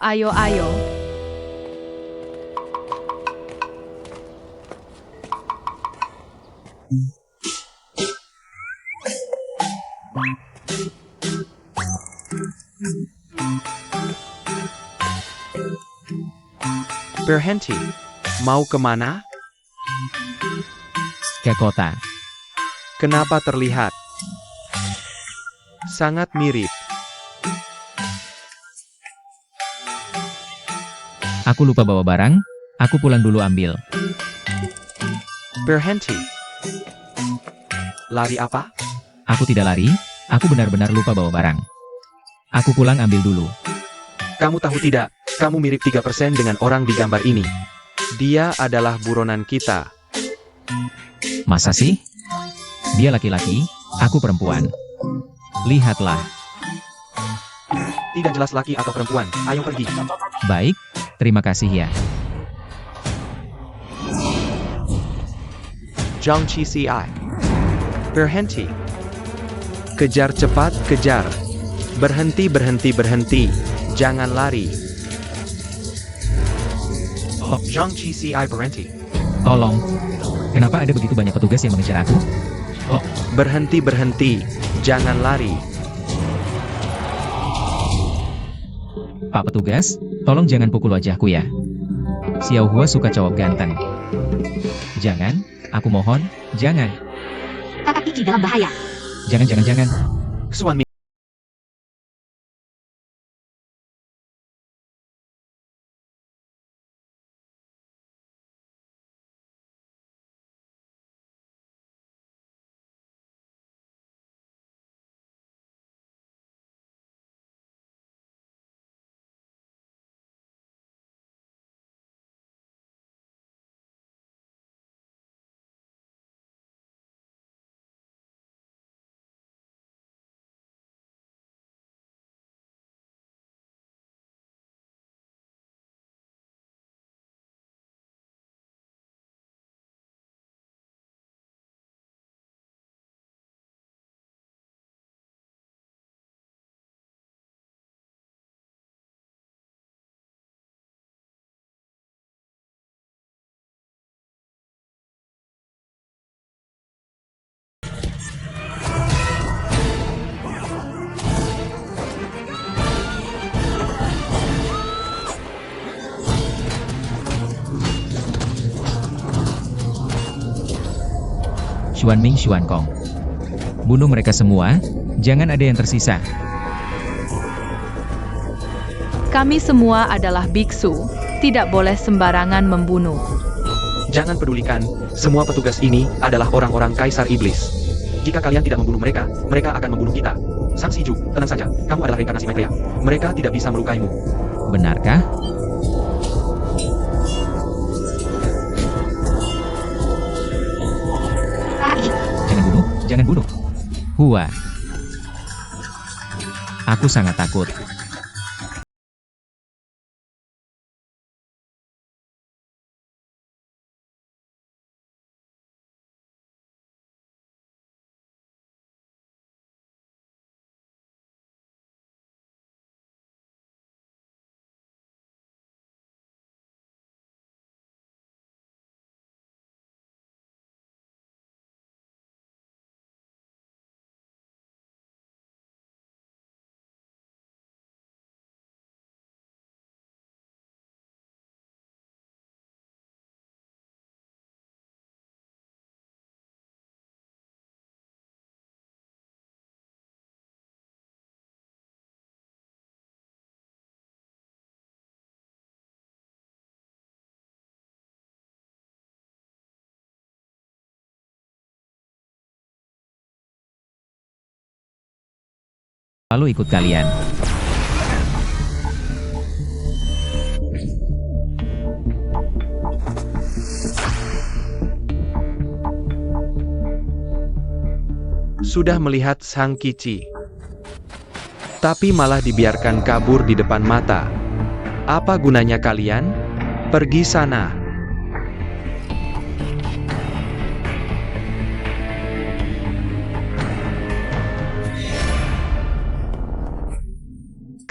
Berhenti. Mau kemana?
Ke kota.
Kenapa terlihat? Sangat mirip.
Aku lupa bawa barang, aku pulang dulu ambil.
Berhenti. Lari apa?
Aku tidak lari, aku benar-benar lupa bawa barang. Aku pulang ambil dulu.
Kamu tahu tidak, kamu mirip 3% dengan orang di gambar ini. Dia adalah buronan kita.
Masa sih? Dia laki-laki, aku perempuan. Lihatlah.
Tidak jelas laki atau perempuan, ayo pergi.
Baik, terima kasih ya.
Zhang Qi CI. Berhenti. Kejar cepat, kejar. Berhenti. Jangan lari. Zhang Qi CI berhenti.
Tolong. Kenapa ada begitu banyak petugas yang mengejar aku?
Berhenti. Jangan lari.
Pak petugas, tolong jangan pukul wajahku ya. Xiao Hua suka cowok ganteng. Jangan, aku mohon, jangan.
kakak Kici dalam bahaya.
Jangan.
Xuan
Xuanming Xuankong. Bunuh mereka semua, jangan ada yang tersisa.
Kami semua adalah biksu, tidak boleh sembarangan membunuh.
Jangan pedulikan, semua petugas ini adalah orang-orang Kaisar Iblis. Jika kalian tidak membunuh mereka, mereka akan membunuh kita. Sang Siju, tenang saja, kamu adalah reinkarnasi Maitreya. Mereka tidak bisa melukaimu.
Benarkah? Jangan bunuh. Hua. Aku sangat takut. Lalu ikut kalian.
Sudah melihat Sang Kici, tapi malah dibiarkan kabur di depan mata. Apa gunanya kalian? Pergi sana.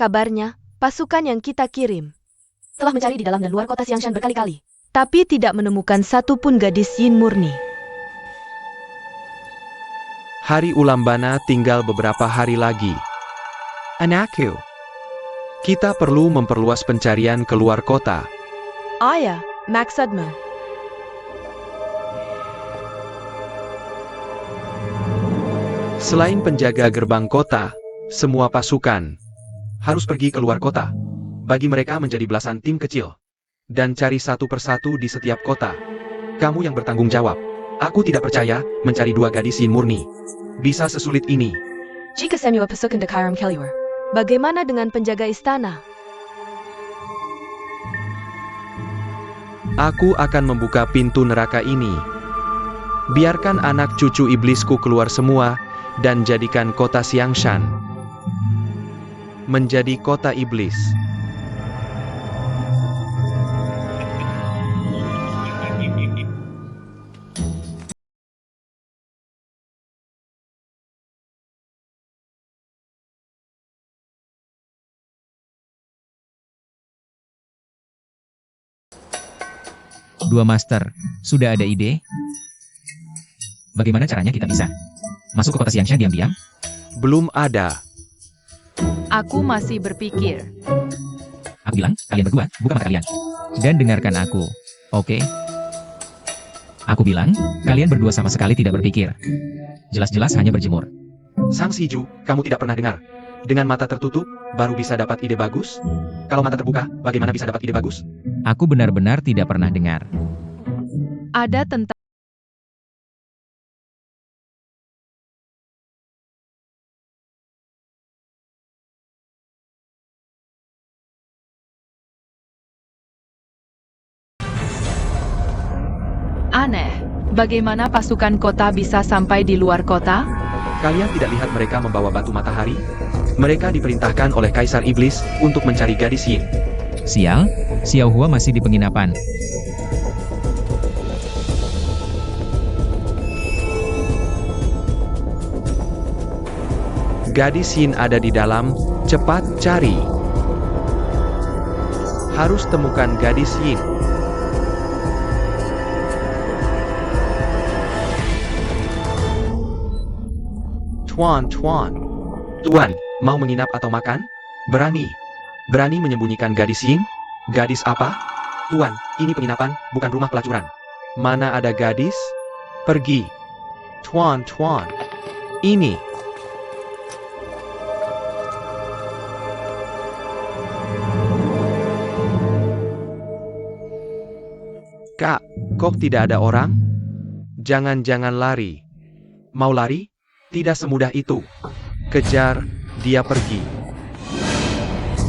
Kabarnya, pasukan yang kita kirim telah mencari di dalam dan luar kota Xiangshan berkali-kali, tapi tidak menemukan satupun gadis Yin murni.
Hari Ulambana tinggal beberapa hari lagi. Anakku, kita perlu memperluas pencarian keluar kota.
Ayah, maksudmu?
Selain penjaga gerbang kota, semua pasukan harus pergi keluar kota. Bagi mereka menjadi belasan tim kecil. Dan cari satu persatu di setiap kota. Kamu yang bertanggung jawab. Aku tidak percaya mencari 2 gadis Yin murni bisa sesulit ini.
Jika semua pasukan Dekaram keluar, bagaimana dengan penjaga istana?
Aku akan membuka pintu neraka ini. Biarkan anak cucu iblisku keluar semua dan jadikan kota Xiangshan menjadi kota iblis.
Dua master, sudah ada ide? Bagaimana caranya kita bisa masuk ke kota Xiangshan diam-diam?
Belum ada.
Aku masih berpikir.
Aku bilang, kalian berdua, buka mata kalian. Dan dengarkan aku, oke? Aku bilang, kalian berdua sama sekali tidak berpikir. Jelas-jelas hanya berjemur.
Sang Siju, kamu tidak pernah dengar. Dengan mata tertutup, baru bisa dapat ide bagus? Kalau mata terbuka, bagaimana bisa dapat ide bagus?
Aku benar-benar tidak pernah dengar.
Ada tentang aneh. Bagaimana pasukan kota bisa sampai di luar kota?
Kalian tidak lihat mereka membawa batu matahari? Mereka diperintahkan oleh Kaisar Iblis untuk mencari gadis Yin.
Sial, Xiao Hua masih di penginapan.
Gadis Yin ada di dalam, cepat cari. Harus temukan gadis Yin. Tuan, mau menginap atau makan? Berani menyembunyikan gadis Yin? Gadis apa? Tuan, ini penginapan, bukan rumah pelacuran. Mana ada gadis? Pergi. Tuan. Ini. Kak, kok tidak ada orang? Jangan lari. Mau lari? Tidak semudah itu. Kejar, dia pergi.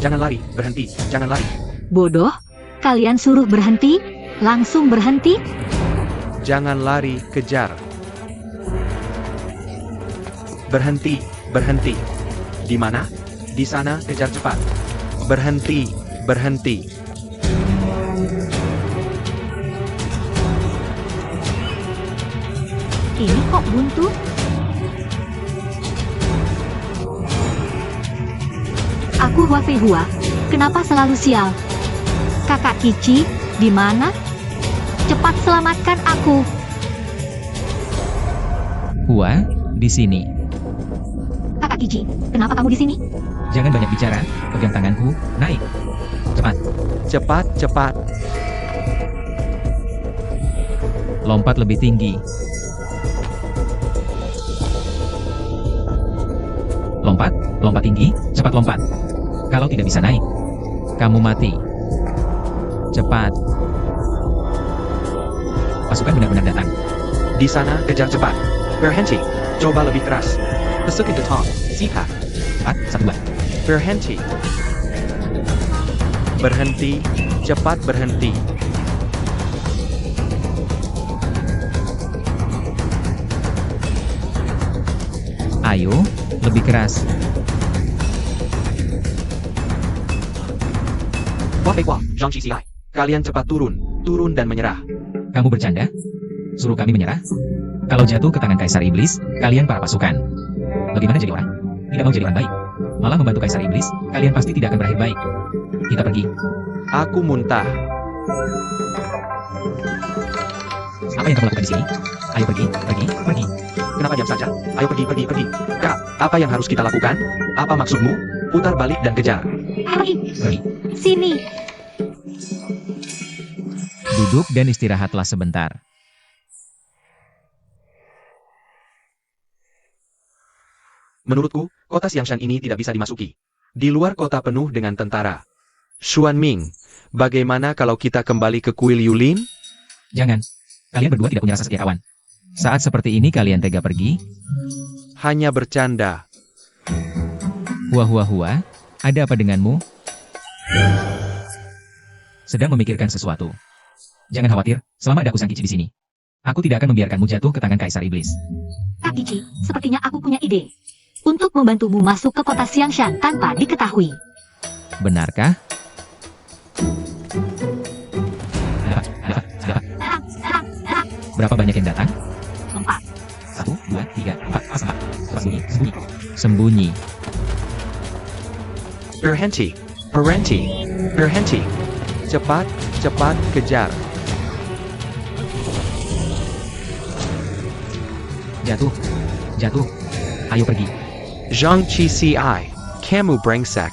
Jangan lari, berhenti, jangan lari.
Bodoh, kalian suruh berhenti, langsung berhenti.
Jangan lari, kejar. Berhenti. Di mana? Di sana, kejar cepat. Berhenti.
Ini kok buntu? Aku Hua Fei Hua, kenapa selalu sial? Kakak Kici, di mana? Cepat selamatkan aku.
Hua, di sini.
Kakak Kici, kenapa kamu di sini?
Jangan banyak bicara, pegang tanganku, naik. Cepat.
Cepat.
Lompat lebih tinggi. Lompat tinggi, cepat lompat. Kalau tidak bisa naik, kamu mati. Cepat. Pasukan benar-benar datang.
Di sana, kejar cepat. Berhenti. Coba lebih keras. Masukin ke top. Sikat.
4, 1, 2.
Berhenti. Berhenti. Cepat berhenti.
Ayo, lebih keras.
Hua Fei Hua, Zhang Qixi. Kalian cepat turun dan menyerah.
Kamu bercanda? Suruh kami menyerah? Kalau jatuh ke tangan Kaisar Iblis, kalian para pasukan. Bagaimana jadi orang? Tidak mau jadi orang baik. Malah membantu Kaisar Iblis, kalian pasti tidak akan berakhir baik. Kita pergi.
Aku muntah.
Apa yang kamu lakukan di sini? Ayo pergi.
Kenapa diam saja? Ayo pergi. Kak, apa yang harus kita lakukan? Apa maksudmu? Putar balik dan kejar.
Pergi.
Sini.
Duduk dan istirahatlah sebentar.
Menurutku, kota Xiangshan ini tidak bisa dimasuki. Di luar kota penuh dengan tentara. Xuanming, bagaimana kalau kita kembali ke kuil Yulin?
Jangan. Kalian berdua tidak punya rasa setia kawan. Saat seperti ini kalian tega pergi?
Hanya bercanda.
Hua, ada apa denganmu? Sedang memikirkan sesuatu. Jangan khawatir, selama ada Kusang Kici di sini. Aku tidak akan membiarkanmu jatuh ke tangan Kaisar Iblis.
Kak Kici, sepertinya aku punya ide. Untuk membantumu masuk ke kota Xiangshan tanpa diketahui.
Benarkah? Berapa banyak yang datang?
4.
1, 2, 3, 4, 4. Sembunyi.
Berhenti. Cepat kejar.
Jatuh. Ayo pergi.
Zhang Qixi, kamu brengsek.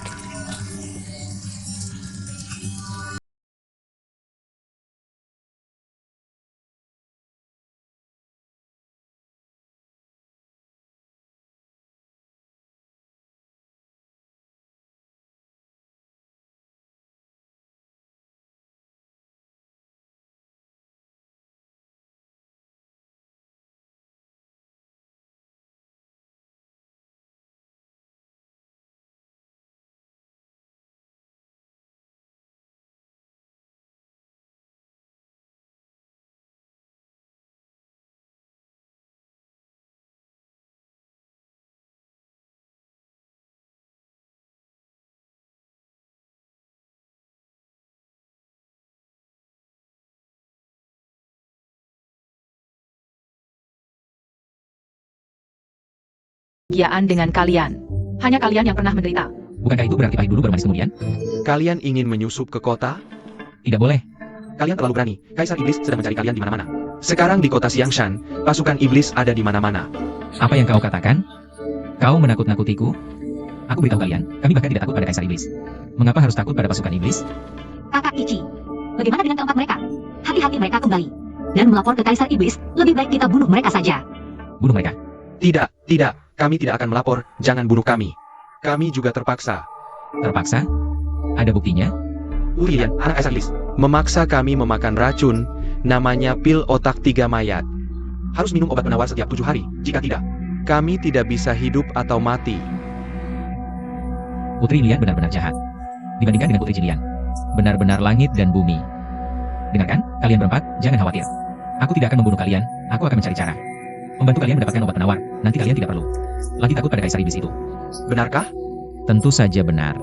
Kebahagiaan dengan kalian. Hanya kalian yang pernah menderita.
Bukankah itu berarti pahit dulu baru manis kemudian?
Kalian ingin menyusup ke kota?
Tidak boleh.
Kalian terlalu berani. Kaisar Iblis sedang mencari kalian di mana-mana. Sekarang di kota Xiangshan, pasukan iblis ada di mana-mana.
Apa yang kau katakan? Kau menakut-nakutiku? Aku beritahu kalian, kami bahkan tidak takut pada Kaisar Iblis. Mengapa harus takut pada pasukan iblis?
Kakak Kici, bagaimana dengan keempat mereka? Hati-hati mereka kembali. Dan melapor ke Kaisar Iblis, lebih baik kita bunuh mereka saja.
bunuh mereka.
Tidak, kami tidak akan melapor, jangan bunuh kami. Kami juga terpaksa.
Terpaksa? Ada buktinya?
Lilian, anak Kaisar Iblis, memaksa kami memakan racun, namanya pil otak 3 mayat. Harus minum obat penawar setiap 7 hari, jika tidak, kami tidak bisa hidup atau mati.
Putri Lian benar-benar jahat. Dibandingkan dengan Putri Jilian, benar-benar langit dan bumi. Dengarkan, kalian berempat, jangan khawatir. Aku tidak akan membunuh kalian, aku akan mencari cara. Membantu kalian mendapatkan obat penawar, nanti kalian tidak perlu lagi takut pada Kaisar Iblis itu.
Benarkah?
Tentu saja benar.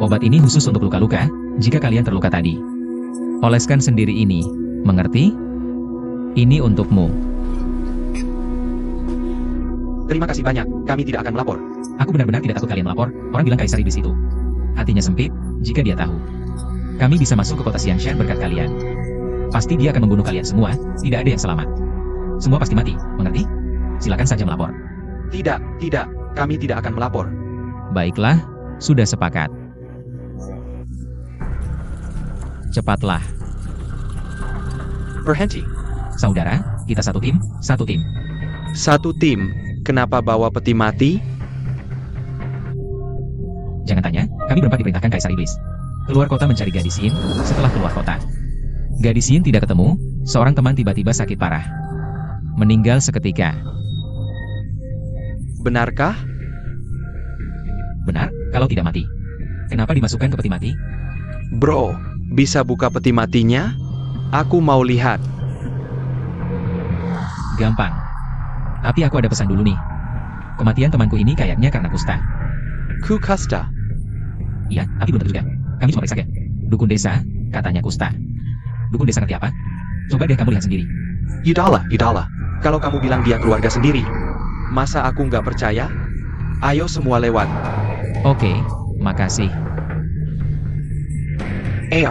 Obat ini khusus untuk luka-luka, jika kalian terluka tadi. Oleskan sendiri ini, mengerti? Ini untukmu.
Terima kasih banyak, kami tidak akan melapor.
Aku benar-benar tidak takut kalian melapor, orang bilang Kaisar Iblis itu. Hatinya sempit, jika dia tahu. Kami bisa masuk ke kota Xiangshan berkat kalian. Pasti dia akan membunuh kalian semua, tidak ada yang selamat. Semua pasti mati, mengerti? Silakan saja melapor.
Tidak, kami tidak akan melapor.
Baiklah, sudah sepakat. Cepatlah.
Berhenti.
Saudara, kita satu tim, satu tim.
Satu tim, kenapa bawa peti mati?
Jangan tanya, kami berempat diperintahkan Kaisar Iblis. Keluar kota mencari gadis Yin, setelah keluar kota. Gadis Yin tidak ketemu, seorang teman tiba-tiba sakit parah. Meninggal seketika.
Benarkah?
Benar, kalau tidak mati. Kenapa dimasukkan ke peti mati?
Bro, bisa buka peti matinya? Aku mau lihat.
Gampang. Tapi aku ada pesan dulu nih. Kematian temanku ini kayaknya karena kusta.
Kukasta.
Iya, tapi belum tentu juga. Kami cuma periksa. Dukun desa, katanya kusta. Dukun desa ngerti apa? Coba deh kamu lihat sendiri.
Yudahlah. Kalau kamu bilang dia keluarga sendiri, masa aku nggak percaya? Ayo semua lewat.
Oke, makasih.
Ayo.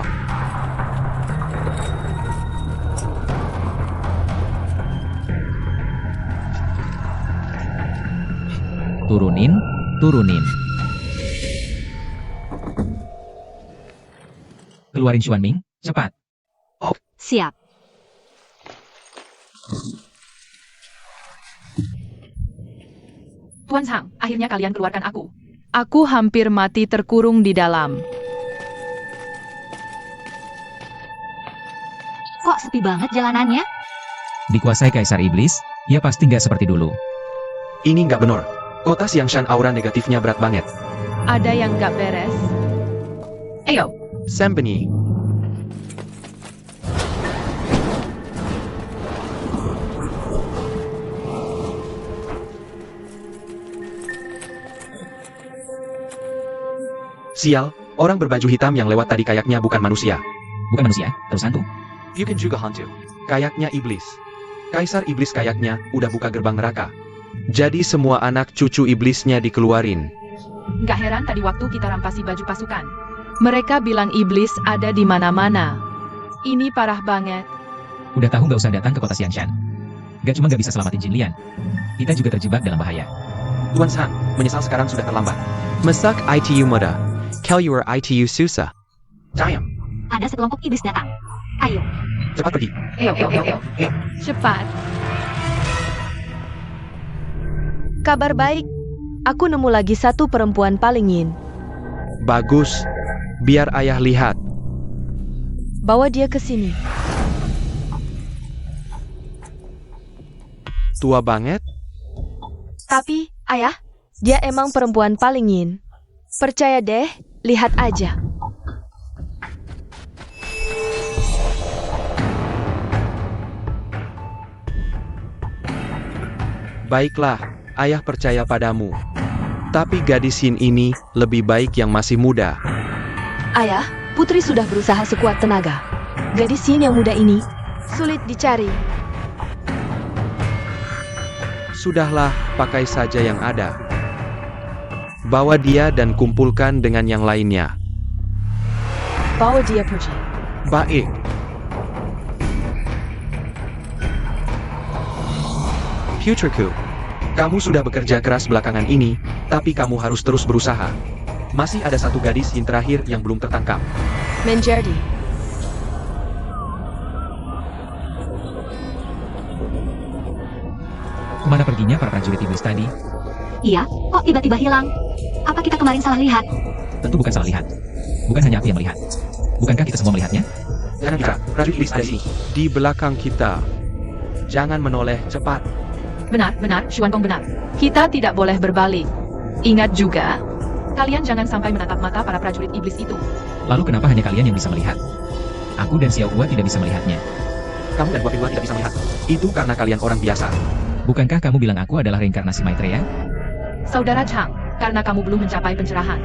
Turunin. Keluarin Xuanming, cepat.
Siap.
Tuan Sang, akhirnya kalian keluarkan aku. Aku hampir mati terkurung di dalam.
Kok sepi banget jalanannya?
Dikuasai Kaisar Iblis, ya pasti nggak seperti dulu.
Ini nggak benar. Kota Xiangshan aura negatifnya berat banget.
Ada yang gak beres. Ayo,
Sembunyi. Sial, orang berbaju hitam yang lewat tadi kayaknya bukan manusia.
Bukan manusia, terus hantu.
Bukan juga hantu. Kayaknya iblis. Kaisar Iblis kayaknya udah buka gerbang neraka. Jadi semua anak cucu iblisnya dikeluarin.
gak heran tadi waktu kita rampasi baju pasukan. Mereka bilang iblis ada di mana-mana. Ini parah banget.
Udah tahu nggak usah datang ke kota Xiangshan. Gak cuma nggak bisa selamatin Jin Lian, kita juga terjebak dalam bahaya.
Tuan Sang, menyesal sekarang sudah terlambat. Masak ITU muda. Keluar ITU susah. Diam.
Ada sekelompok iblis datang. Ayo.
Cepat pergi.
Ayo. Cepat.
Kabar baik. Aku nemu lagi satu perempuan paling yin.
Bagus. Biar ayah lihat.
Bawa dia ke sini.
Tua banget?
Tapi, ayah, dia emang perempuan paling yin. Percaya deh, lihat aja.
Baiklah, ayah percaya padamu. Tapi gadis Yin ini lebih baik yang masih muda.
Ayah, putri sudah berusaha sekuat tenaga. Gadis yin yang muda ini sulit dicari.
Sudahlah, pakai saja yang ada. Bawa dia dan kumpulkan dengan yang lainnya.
Bawa dia pergi.
Baik. Putriku, kamu sudah bekerja keras belakangan ini, tapi kamu harus terus berusaha. Masih ada satu gadis Yin terakhir yang belum tertangkap.
Menjadi.
Kemana perginya para prajurit iblis tadi?
Iya, kok tiba-tiba hilang? Apa kita kemarin salah lihat?
Tentu bukan salah lihat. Bukan hanya aku yang melihat. Bukankah kita semua melihatnya?
Jangan bicara, prajurit iblis ada di sini. Di belakang kita. Jangan menoleh, cepat.
Benar, Xuan Gong benar. Kita tidak boleh berbalik. Ingat juga, kalian jangan sampai menatap mata para prajurit iblis itu.
Lalu kenapa hanya kalian yang bisa melihat? Aku dan Xiao Hua tidak bisa melihatnya.
Kamu dan Guapingwa tidak bisa melihat. Itu karena kalian orang biasa.
Bukankah kamu bilang aku adalah reinkarnasi Maitreya?
Saudara Chang, karena kamu belum mencapai pencerahan.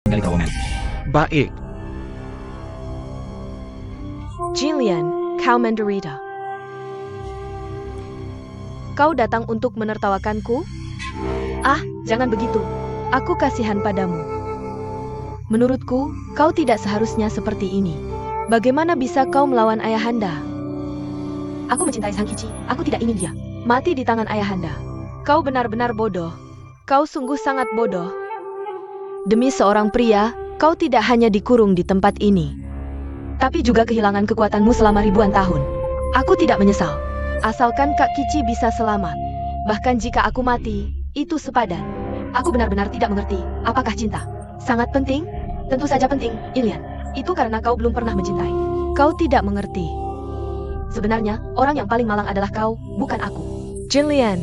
Tinggal di terowongan.
Baik.
Jillian, kau menderita. Kau datang untuk menertawakanku? Ah, jangan begitu. Aku kasihan padamu. Menurutku, kau tidak seharusnya seperti ini. Bagaimana bisa kau melawan ayahanda? Aku mencintai Sang Kici. Aku tidak ingin dia mati di tangan ayahanda. Kau benar-benar bodoh. Kau sungguh sangat bodoh. Demi seorang pria, kau tidak hanya dikurung di tempat ini, tapi juga kehilangan kekuatanmu selama ribuan tahun. Aku tidak menyesal, asalkan Kak Kici bisa selamat. Bahkan jika aku mati, itu sepadan. Aku benar-benar tidak mengerti, apakah cinta sangat penting? Tentu saja penting, Ilian. Itu karena kau belum pernah mencintai. Kau tidak mengerti. Sebenarnya, orang yang paling malang adalah kau, bukan aku. Jillian,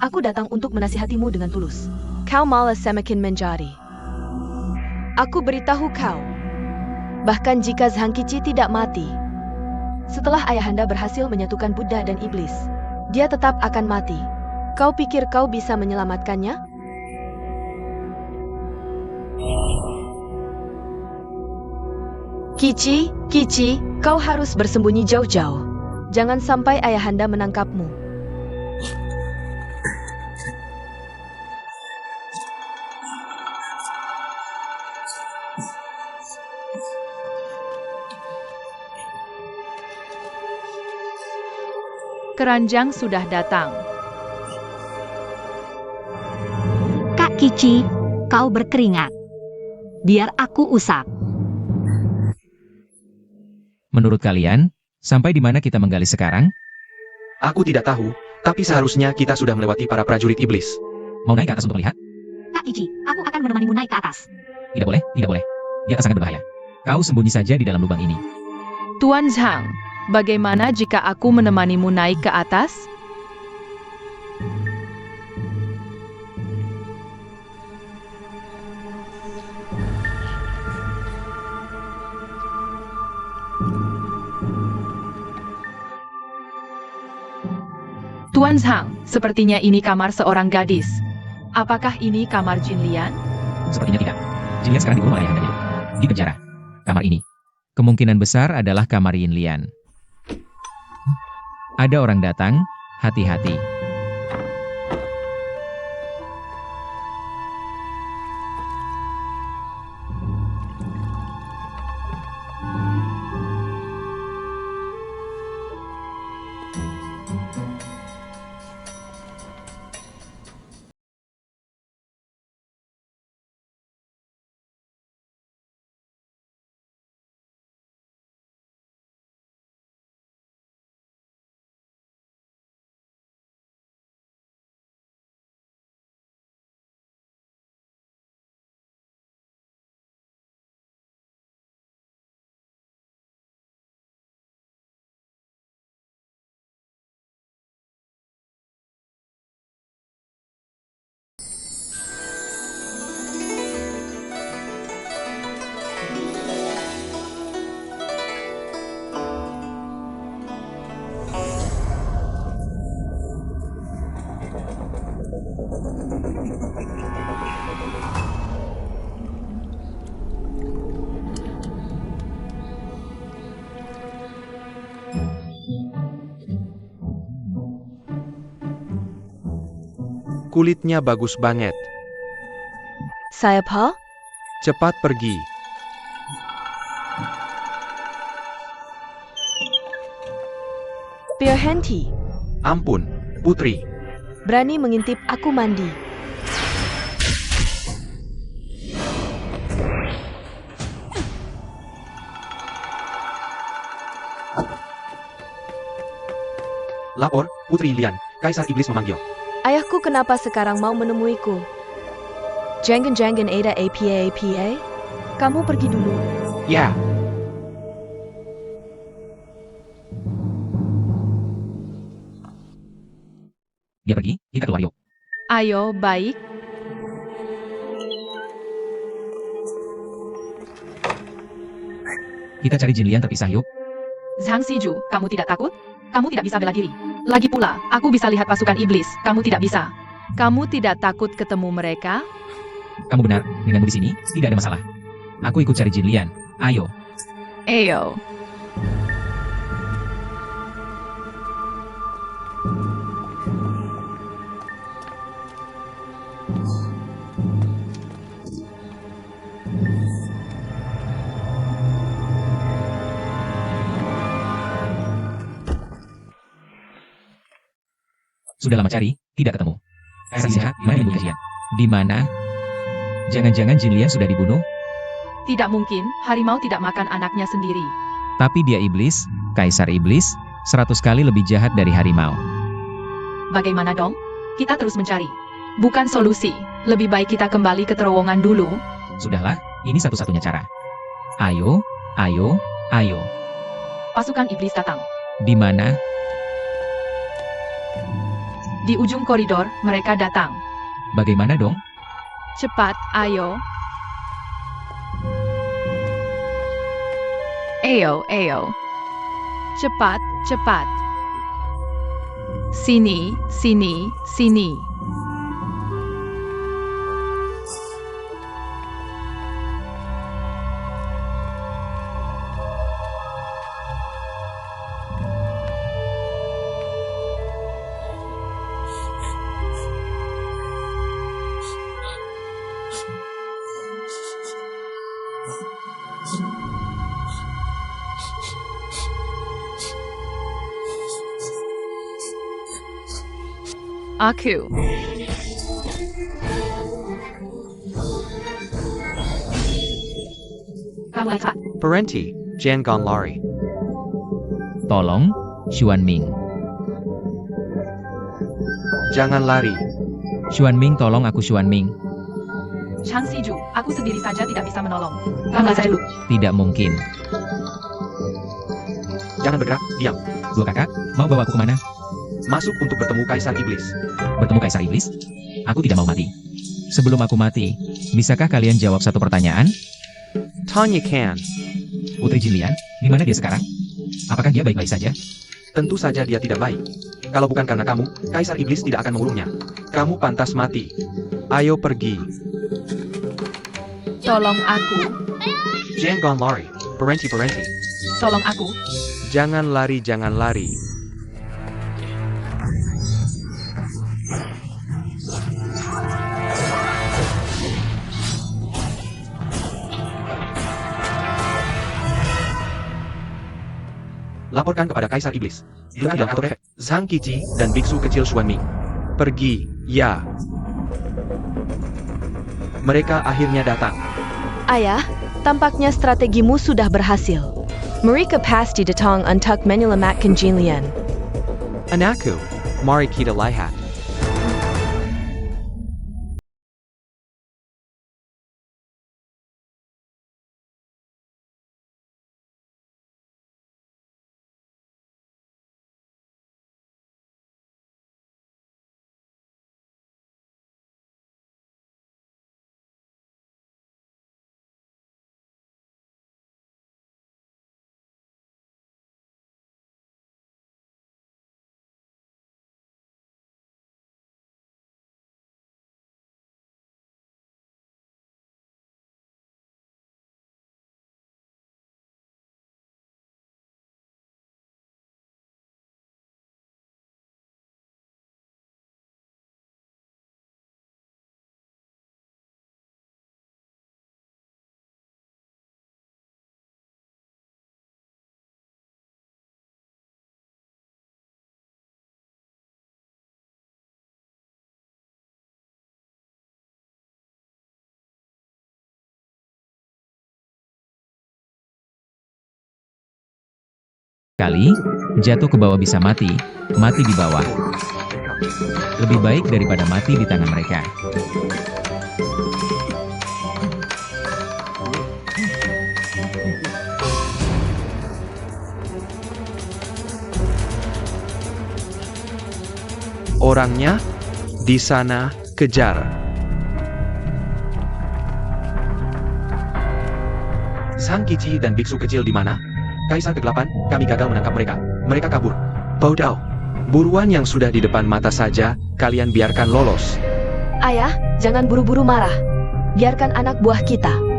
aku datang untuk menasihatimu dengan tulus. Kau malah semakin menjadi. Aku beritahu kau, bahkan jika Zhang Qiqi tidak mati, setelah ayahanda berhasil menyatukan Buddha dan iblis, dia tetap akan mati. Kau pikir kau bisa menyelamatkannya? Qiqi, kau harus bersembunyi jauh-jauh. Jangan sampai ayahanda menangkapmu.
Keranjang sudah datang.
Kak Kici, kau berkeringat. Biar aku usap.
Menurut kalian, sampai di mana kita menggali sekarang?
Aku tidak tahu, tapi seharusnya kita sudah melewati para prajurit iblis.
Mau naik ke atas untuk melihat?
Kak Kici, aku akan menemanimu naik ke atas.
Tidak boleh, tidak boleh. Dia akan sangat berbahaya. Kau sembunyi saja di dalam lubang ini.
Tuan Zhang, bagaimana jika aku menemanimu naik ke atas? Tuan Zhang, sepertinya ini kamar seorang gadis. Apakah ini kamar Jin Lian?
Sepertinya tidak. Jillian sekarang dikurung oleh ayahanda di penjara. Kamar ini kemungkinan besar adalah kamar Yin Lian. Ada orang datang, hati-hati.
Kulitnya bagus banget.
Saya Pa?
Cepat pergi.
Berhenti.
Ampun, Putri.
Berani mengintip aku mandi.
Lapor, Putri Lian. Kaisar Iblis memanggil.
Ayahku kenapa sekarang mau menemuiku? Jangan-jangan ada apa? Kamu pergi dulu.
Ya.
Dia pergi, kita keluar yuk.
Ayo, baik.
Kita cari Jin Lian terpisah yuk.
Zhang Siju, kamu tidak takut? Kamu tidak bisa bela diri. Lagi pula, aku bisa lihat pasukan iblis. Kamu tidak bisa. Kamu tidak takut ketemu mereka?
Kamu benar, denganmu di sini, tidak ada masalah. Aku ikut cari Jin Lian. Ayo.
Ayo.
Sudah lama cari, tidak ketemu. Kaisar sehat, di mana ibu kalian? Di mana? Jangan-jangan Jin Lian sudah dibunuh?
Tidak mungkin, harimau tidak makan anaknya sendiri.
Tapi dia iblis, Kaisar Iblis, 100 kali lebih jahat dari harimau.
Bagaimana dong? Kita terus mencari. Bukan solusi. Lebih baik kita kembali ke terowongan dulu.
Sudahlah, ini satu-satunya cara. Ayo, ayo, ayo.
Pasukan iblis datang.
Di mana?
Di ujung koridor, mereka datang.
Bagaimana dong?
Cepat, ayo. Ayo, ayo. Cepat, cepat. Sini, sini, sini. Aku. Kamu cepat.
Parenti, Jangan lari.
Tolong, Xuan Ming.
Jangan lari.
Xuan Ming, tolong aku Xuan Ming.
Chang Siju, aku sendiri saja tidak bisa menolong. Kamu saja dulu.
Tidak mungkin.
Jangan bergerak, diam.
Dua kakak, mau bawa aku kemana?
Masuk untuk bertemu Kaisar Iblis.
Bertemu Kaisar Iblis? Aku tidak mau mati. Sebelum aku mati, bisakah kalian jawab satu pertanyaan?
Tanya Kan.
Putri Jin Lian, di mana dia sekarang? Apakah dia baik-baik saja?
Tentu saja dia tidak baik. Kalau bukan karena kamu, Kaisar Iblis tidak akan mengurungnya. Kamu pantas mati. Ayo pergi.
Tolong aku.
Jangan lari. Parenti.
Tolong aku.
Jangan lari, jangan lari. Laporkan kepada Kaisar Iblis. Itu tidak atur efek. Zhang Qiqi dan biksu kecil Xuan Ming. Pergi, ya. Mereka akhirnya datang.
Ayah, tampaknya strategimu sudah berhasil. Mereka pasti datang untuk menyelamatkan Jin Lian.
Anakku, mari kita lihat.
Kali, jatuh ke bawah bisa mati, mati di bawah. Lebih baik daripada mati di tangan mereka.
Orangnya di sana, kejar. Sang Kici dan biksu kecil di mana? Kaisar ke-8, kami gagal menangkap mereka. Mereka kabur. Baudau. Buruan yang sudah di depan mata saja, kalian biarkan lolos.
Ayah, jangan buru-buru marah. Biarkan anak buah kita.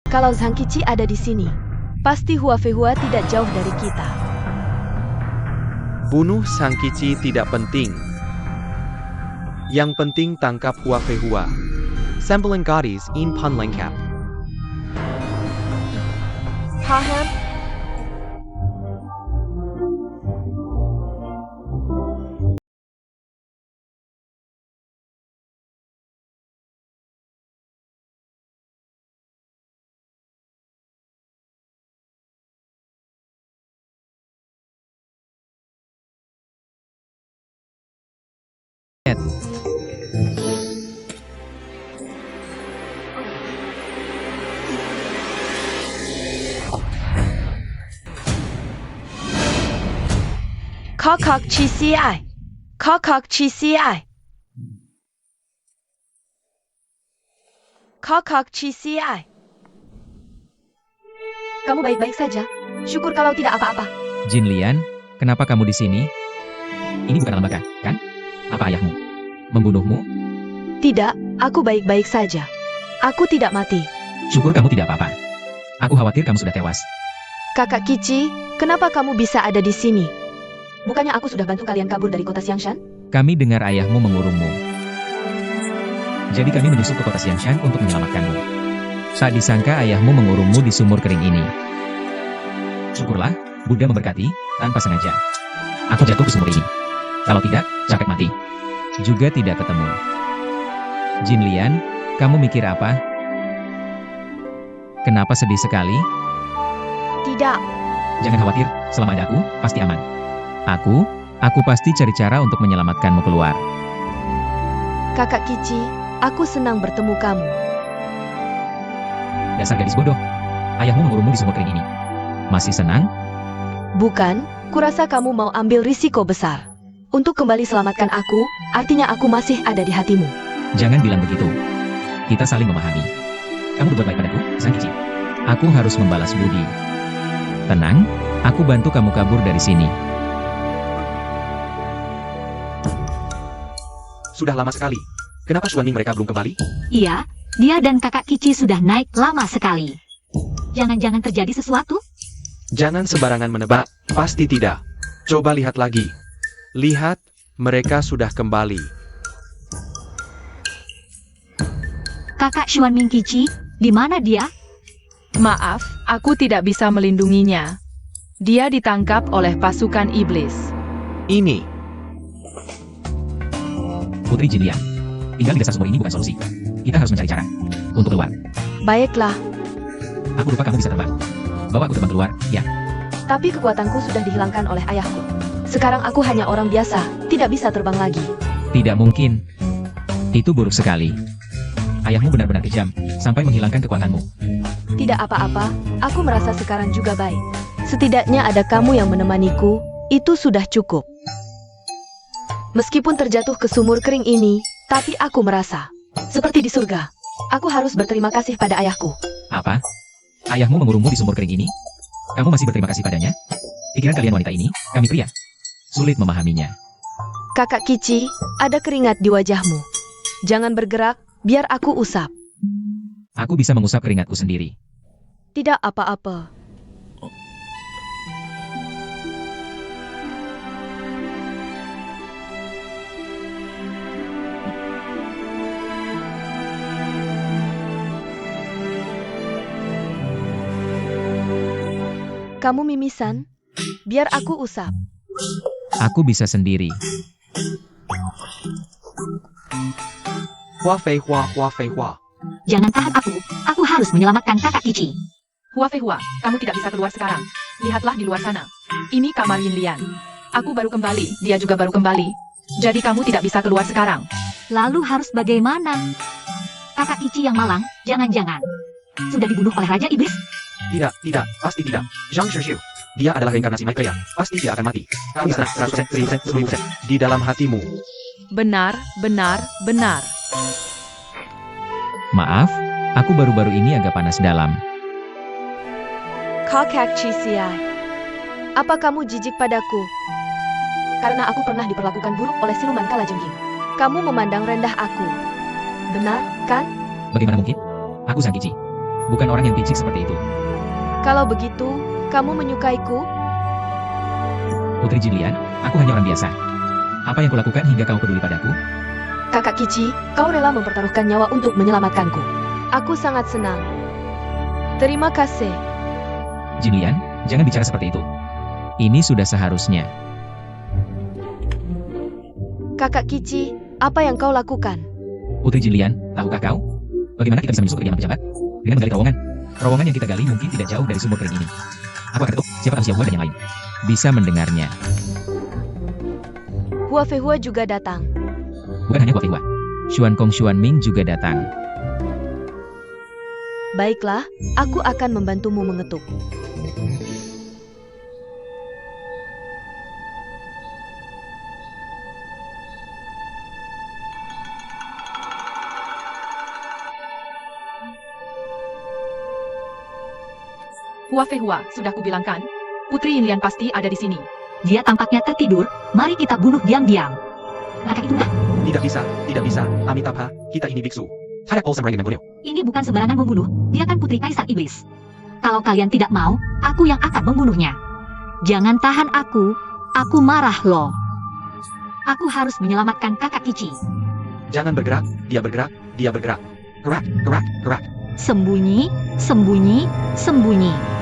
Kalau Zhang Qiqi ada di sini, pasti Hua Feihua tidak jauh dari kita.
Bunuh Sang Kici tidak penting. Yang penting tangkap Hua Feihua. Sampling Gadis in Pun Lengkap.
Paham? Kakak CCI. Kakak CCI. Kakak CCI. Kamu baik-baik saja? Syukur kalau tidak apa-apa.
Jin Lian, kenapa kamu di sini? Ini bukan alam baka, kan? Apa ayahmu membunuhmu?
Tidak, aku baik-baik saja. Aku tidak mati.
Syukur kamu tidak apa-apa. Aku khawatir kamu sudah tewas.
Kakak Qiqi, kenapa kamu bisa ada di sini? Bukannya aku sudah bantu kalian kabur dari kota Xiangshan?
Kami dengar ayahmu mengurungmu. Jadi kami menyusup ke kota Xiangshan untuk menyelamatkanmu. Saat disangka ayahmu mengurungmu di sumur kering ini. Syukurlah, Buddha memberkati, tanpa sengaja. Aku jatuh ke sumur ini. Kalau tidak, capek mati. Juga tidak ketemu. Jin Lian, kamu mikir apa? Kenapa sedih sekali?
Tidak.
Jangan khawatir, selama ada aku, pasti aman. Aku pasti cari cara untuk menyelamatkanmu keluar.
Kakak Qiqi, aku senang bertemu kamu.
Dasar gadis bodoh. Ayahmu mengurungmu di sumur kering ini. Masih senang?
Bukan, kurasa kamu mau ambil risiko besar. Untuk kembali selamatkan aku, artinya aku masih ada di hatimu.
Jangan bilang begitu. Kita saling memahami. Kamu berbuat baik padaku, Sang Qiqi. Aku harus membalas budi. Tenang, aku bantu kamu kabur dari sini.
Sudah lama sekali. Kenapa Xuanming mereka belum kembali?
Iya, dia dan kakak Qiqi sudah naik lama sekali. Jangan-jangan terjadi sesuatu?
Jangan sembarangan menebak, pasti tidak. Coba lihat lagi. Lihat, mereka sudah kembali.
Kakak Xuanming Qiqi, di mana dia?
Maaf, aku tidak bisa melindunginya. Dia ditangkap oleh pasukan iblis.
Ini.
Putri Jin Lian, tinggal di dasar sumur ini bukan solusi. Kita harus mencari cara untuk keluar.
Baiklah,
Aku lupa kamu bisa terbang. Bawa aku terbang keluar, ya.
tapi kekuatanku sudah dihilangkan oleh ayahku. Sekarang aku hanya orang biasa, tidak bisa terbang lagi.
Tidak mungkin. Itu buruk sekali. Ayahmu benar-benar kejam, sampai menghilangkan kekuatanmu.
Tidak apa-apa, aku merasa sekarang juga baik. Setidaknya ada kamu yang menemaniku, itu sudah cukup. Meskipun terjatuh ke sumur kering ini, tapi aku merasa seperti di surga. Aku harus berterima kasih pada ayahku.
Apa? Ayahmu mengurungmu di sumur kering ini? Kamu masih berterima kasih padanya? Pikiran kalian wanita ini, kami pria. Sulit memahaminya.
Kakak Qiqi, ada keringat di wajahmu. Jangan bergerak, biar aku usap.
Aku bisa mengusap keringatku sendiri.
Tidak apa-apa. Kamu mimisan? Biar aku usap.
Aku bisa sendiri.
Hua Fei Hua, Hua Fei Hua.
Jangan tahan aku harus menyelamatkan kakak Kici.
Hua Fei Hua, kamu tidak bisa keluar sekarang. Lihatlah di luar sana. Ini kamar Yin Lian. Aku baru kembali, dia juga baru kembali. Jadi kamu tidak bisa keluar sekarang.
Lalu harus bagaimana? Kakak Kici yang malang, jangan-jangan sudah dibunuh oleh Raja Iblis?
Tidak, pasti tidak. Zhang Shixiu. Dia adalah reinkarnasi Maitreya. Pasti tidak akan mati. Kami senang 100%, 1000%, 1000% di dalam hatimu.
Benar, benar, benar.
Maaf, aku baru-baru ini agak panas dalam.
Kakak Ciciai. Apa kamu jijik padaku? Karena aku pernah diperlakukan buruk oleh siluman kalajengking. Kamu memandang rendah aku. Benar, kan?
Bagaimana mungkin? Aku Sang Kici. Bukan orang yang picik seperti itu.
Kalau begitu, kamu menyukaiku?
Putri Jinlian, aku hanya orang biasa. Apa yang kulakukan hingga kau peduli padaku?
Kakak Kici, kau rela mempertaruhkan nyawa untuk menyelamatkanku. Aku sangat senang. Terima kasih.
Jinlian, jangan bicara seperti itu. Ini sudah seharusnya.
Kakak Kici, apa yang kau lakukan?
Putri Jinlian, tahukah kau? Bagaimana kita bisa menyusup ke kediaman pejabat? Dengan menggali terowongan. Terowongan yang kita gali mungkin tidak jauh dari sumur kering ini. Aku akan ketuk, siapa tahu Xiao Hua dan yang lain bisa mendengarnya.
Hua Fei Hua juga datang.
Bukan hanya Hua Fei Hua. Xuan Kong Xuan Ming juga datang.
Baiklah, aku akan membantumu mengetuk.
Hua Fei Hua, sudah kubilangkan. Putri Yin Lian pasti ada di sini.
Dia tampaknya tertidur, mari kita bunuh diam-diam. Kakak itu
Tidak bisa, Amitabha, kita ini biksu. Harap Olsen Rangi membunuh.
ini bukan sembarangan membunuh, dia kan putri Kaisar Iblis. Kalau kalian tidak mau, aku yang akan membunuhnya. Jangan tahan aku marah loh. Aku harus menyelamatkan kakak Kici.
Jangan bergerak, dia bergerak. Gerak.
Sembunyi, sembunyi, sembunyi.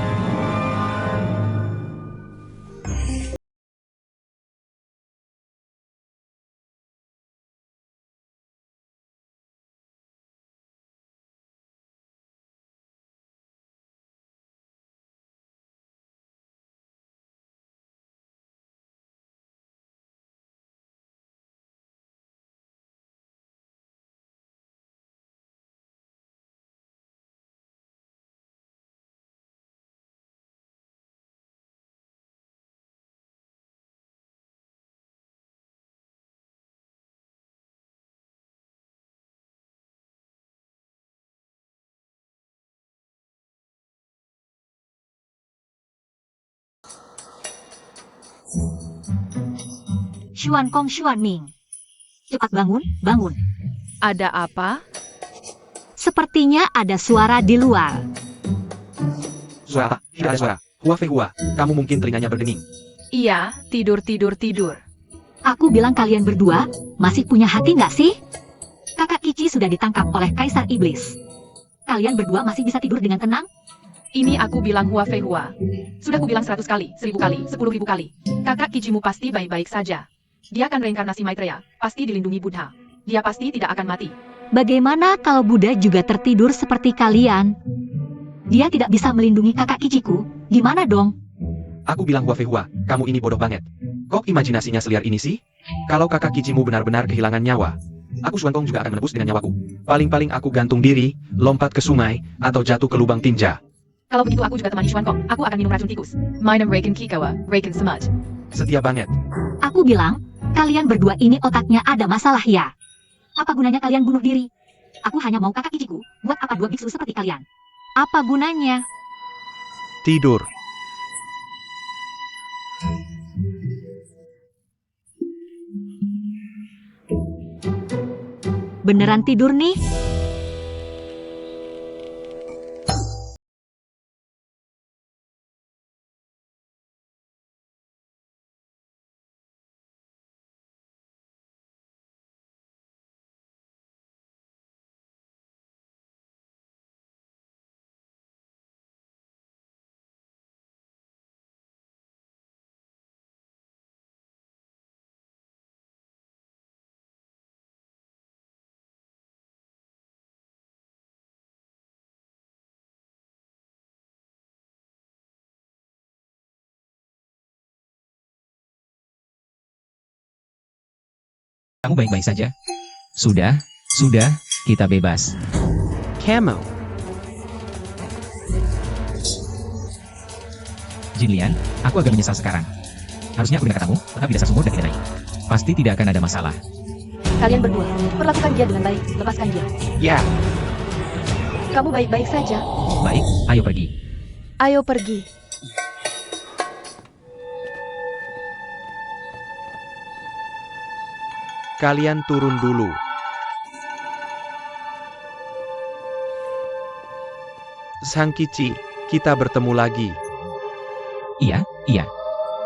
Xuan Kong Xuan Ming. Cepat bangun.
Ada apa?
Sepertinya ada suara di luar.
Suara apa? Tidak ada suara. Hua Fei Hua, kamu mungkin telinganya berdenging.
Iya, tidur.
Aku bilang kalian berdua masih punya hati nggak sih? Kakak Kici sudah ditangkap oleh Kaisar Iblis. Kalian berdua masih bisa tidur dengan tenang?
Ini aku bilang Hua Fei Hua. Sudah kubilang 100 kali, 1000 kali, 10.000 kali. Kakak Kicimu pasti baik-baik saja. Dia kan reinkarnasi Maitreya, pasti dilindungi Buddha. Dia pasti tidak akan mati.
Bagaimana kalau Buddha juga tertidur seperti kalian? Dia tidak bisa melindungi kakak Kiciku. Gimana dong?
Aku bilang Hua Fei Hua, kamu ini bodoh banget. Kok imajinasinya seliar ini sih? Kalau kakak Kicimu benar-benar kehilangan nyawa, aku Xuan Kong juga akan menebus dengan nyawaku. Paling-paling aku gantung diri, lompat ke sungai, atau jatuh ke lubang tinja.
Kalau begitu aku juga temani Xuan Kong. Aku akan minum racun tikus. Minum Raken Kikawa, Raken Smut.
Setia banget.
Aku bilang, kalian berdua ini otaknya ada masalah ya. Apa gunanya kalian bunuh diri? Aku hanya mau kakak Kiciku, buat apa dua biksu seperti kalian? Apa gunanya?
Tidur.
Beneran tidur nih?
Kamu baik-baik saja? Sudah, kita bebas.
Camo.
Jin Lian, aku agak menyesal sekarang. Harusnya aku dengar katamu, tetap di dasar sumur dan tidak naik. Pasti tidak akan ada masalah.
Kalian berdua, perlakukan dia dengan baik, lepaskan dia.
Ya,
Kamu baik-baik saja.
Baik, ayo pergi.
Ayo pergi.
kalian turun dulu. Sang Kici, kita bertemu lagi.
Iya.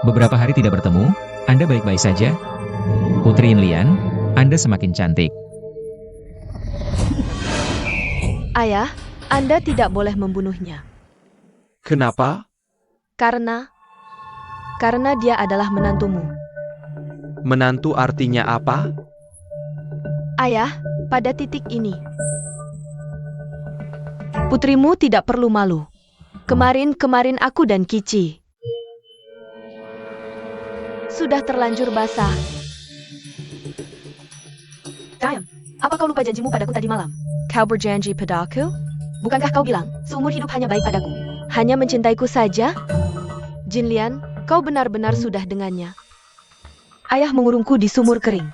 Beberapa hari tidak bertemu, Anda baik-baik saja? Putri Lian, Anda semakin cantik.
Ayah, Anda tidak boleh membunuhnya.
Kenapa?
Karena dia adalah menantumu.
Menantu artinya apa?
Ayah, pada titik ini, putrimu tidak perlu malu. Kemarin aku dan Kici sudah terlanjur basah. Diam, apa kau lupa janjimu padaku tadi malam? Kau berjanji padaku? Bukankah kau bilang, seumur hidup hanya baik padaku? Hanya mencintaiku saja? Jin Lian, kau benar-benar sudah dengannya. Ayah mengurungku di sumur kering.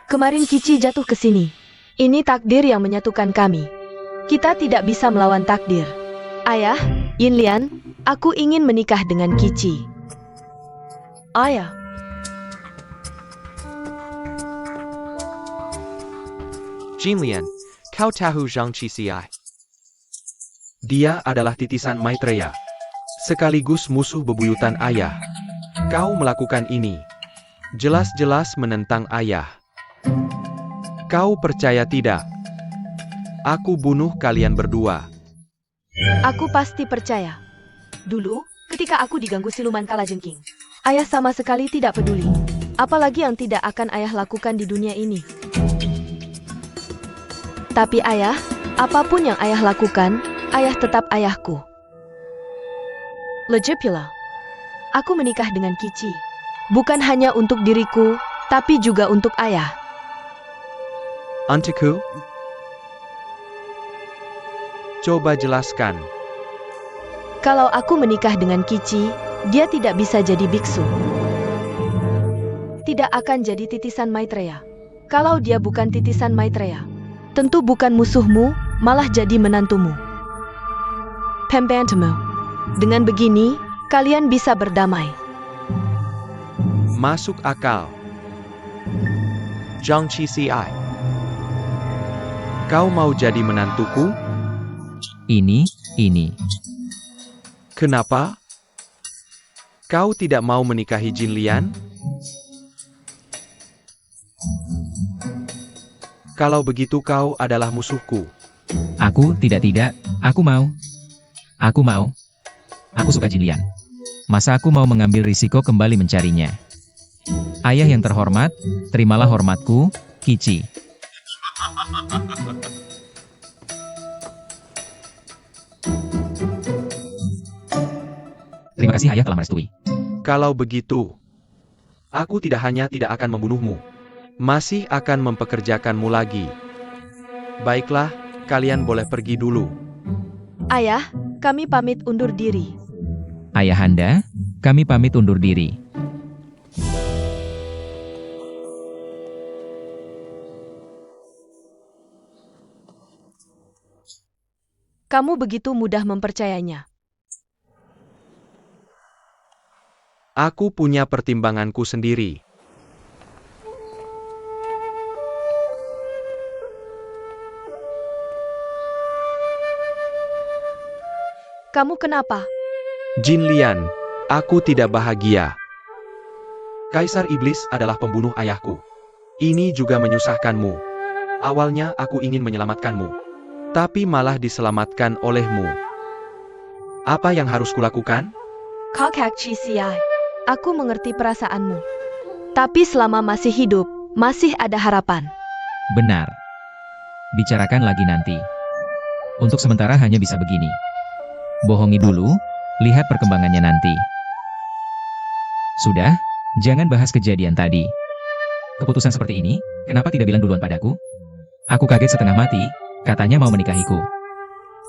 Kemarin Kici jatuh ke sini. Ini takdir yang menyatukan kami. Kita tidak bisa melawan takdir. Ayah, Yin Lian, aku ingin menikah dengan Kici. Ayah.
Jin Lian, kau tahu Zhang Qixi? Dia adalah titisan Maitreya, sekaligus musuh bebuyutan ayah. Kau melakukan ini, jelas-jelas menentang ayah. Kau percaya tidak? Aku bunuh kalian berdua.
Aku pasti percaya. Dulu, ketika aku diganggu siluman kalajengking, ayah sama sekali tidak peduli. Apalagi yang tidak akan ayah lakukan di dunia ini. Tapi ayah, apapun yang ayah lakukan, ayah tetap ayahku. Lagi pula, aku menikah dengan Kici. Bukan hanya untuk diriku, tapi juga untuk ayah.
Untukku? Coba jelaskan.
Kalau aku menikah dengan Kici, dia tidak bisa jadi biksu. Tidak akan jadi titisan Maitreya. Kalau dia bukan titisan Maitreya, tentu bukan musuhmu, malah jadi menantumu. Pembantumu. Dengan begini, kalian bisa berdamai.
Masuk akal. Zhang Qixi, kau mau jadi menantuku?
Ini.
Kenapa? Kau tidak mau menikahi Jin Lian? Kalau begitu kau adalah musuhku.
Aku tidak, aku mau. Aku suka Jin Lian. Masa aku mau mengambil risiko kembali mencarinya? Ayah yang terhormat, terimalah hormatku, Kici. Terima kasih ayah telah merestui.
Kalau begitu, aku tidak hanya tidak akan membunuhmu, masih akan mempekerjakanmu lagi. Baiklah, kalian boleh pergi dulu.
Ayah, kami pamit undur diri.
Ayahanda, kami pamit undur diri.
Kamu begitu mudah mempercayainya.
Aku punya pertimbanganku sendiri.
Kamu kenapa?
Jin Lian, aku tidak bahagia. Kaisar Iblis adalah pembunuh ayahku. Ini juga menyusahkanmu. Awalnya aku ingin menyelamatkanmu, tapi malah diselamatkan olehmu. Apa yang harus kulakukan?
Kakak Cisiai, aku mengerti perasaanmu. Tapi selama masih hidup, masih ada harapan.
Benar. Bicarakan lagi nanti. Untuk sementara hanya bisa begini. Bohongi dulu, lihat perkembangannya nanti. Sudah, jangan bahas kejadian tadi. Keputusan seperti ini, Kenapa tidak bilang duluan padaku? Aku kaget setengah mati, katanya mau menikahiku.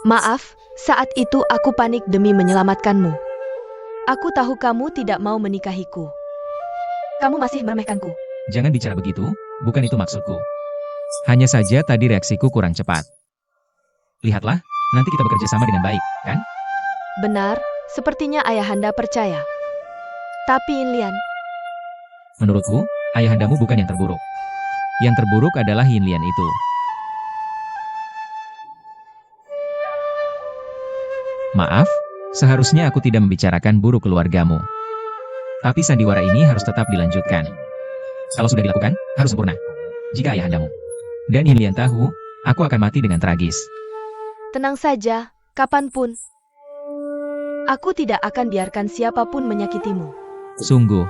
Maaf, saat itu aku panik demi menyelamatkanmu. Aku tahu kamu tidak mau menikahiku. Kamu masih meremehkanku.
Jangan bicara begitu, bukan itu maksudku. Hanya saja tadi reaksiku kurang cepat. Lihatlah, nanti kita bekerja sama dengan baik, kan?
Benar, sepertinya ayahanda percaya. Tapi Inlian,
Menurutku, ayahandamu bukan yang terburuk. Yang terburuk adalah Yinlian itu. Maaf, seharusnya aku tidak membicarakan buruk keluargamu. Tapi sandiwara ini harus tetap dilanjutkan. Kalau sudah dilakukan, harus sempurna. Jika ayahandamu dan Yinlian tahu, aku akan mati dengan tragis.
tenang saja, kapanpun. Aku tidak akan biarkan siapapun menyakitimu.
Sungguh,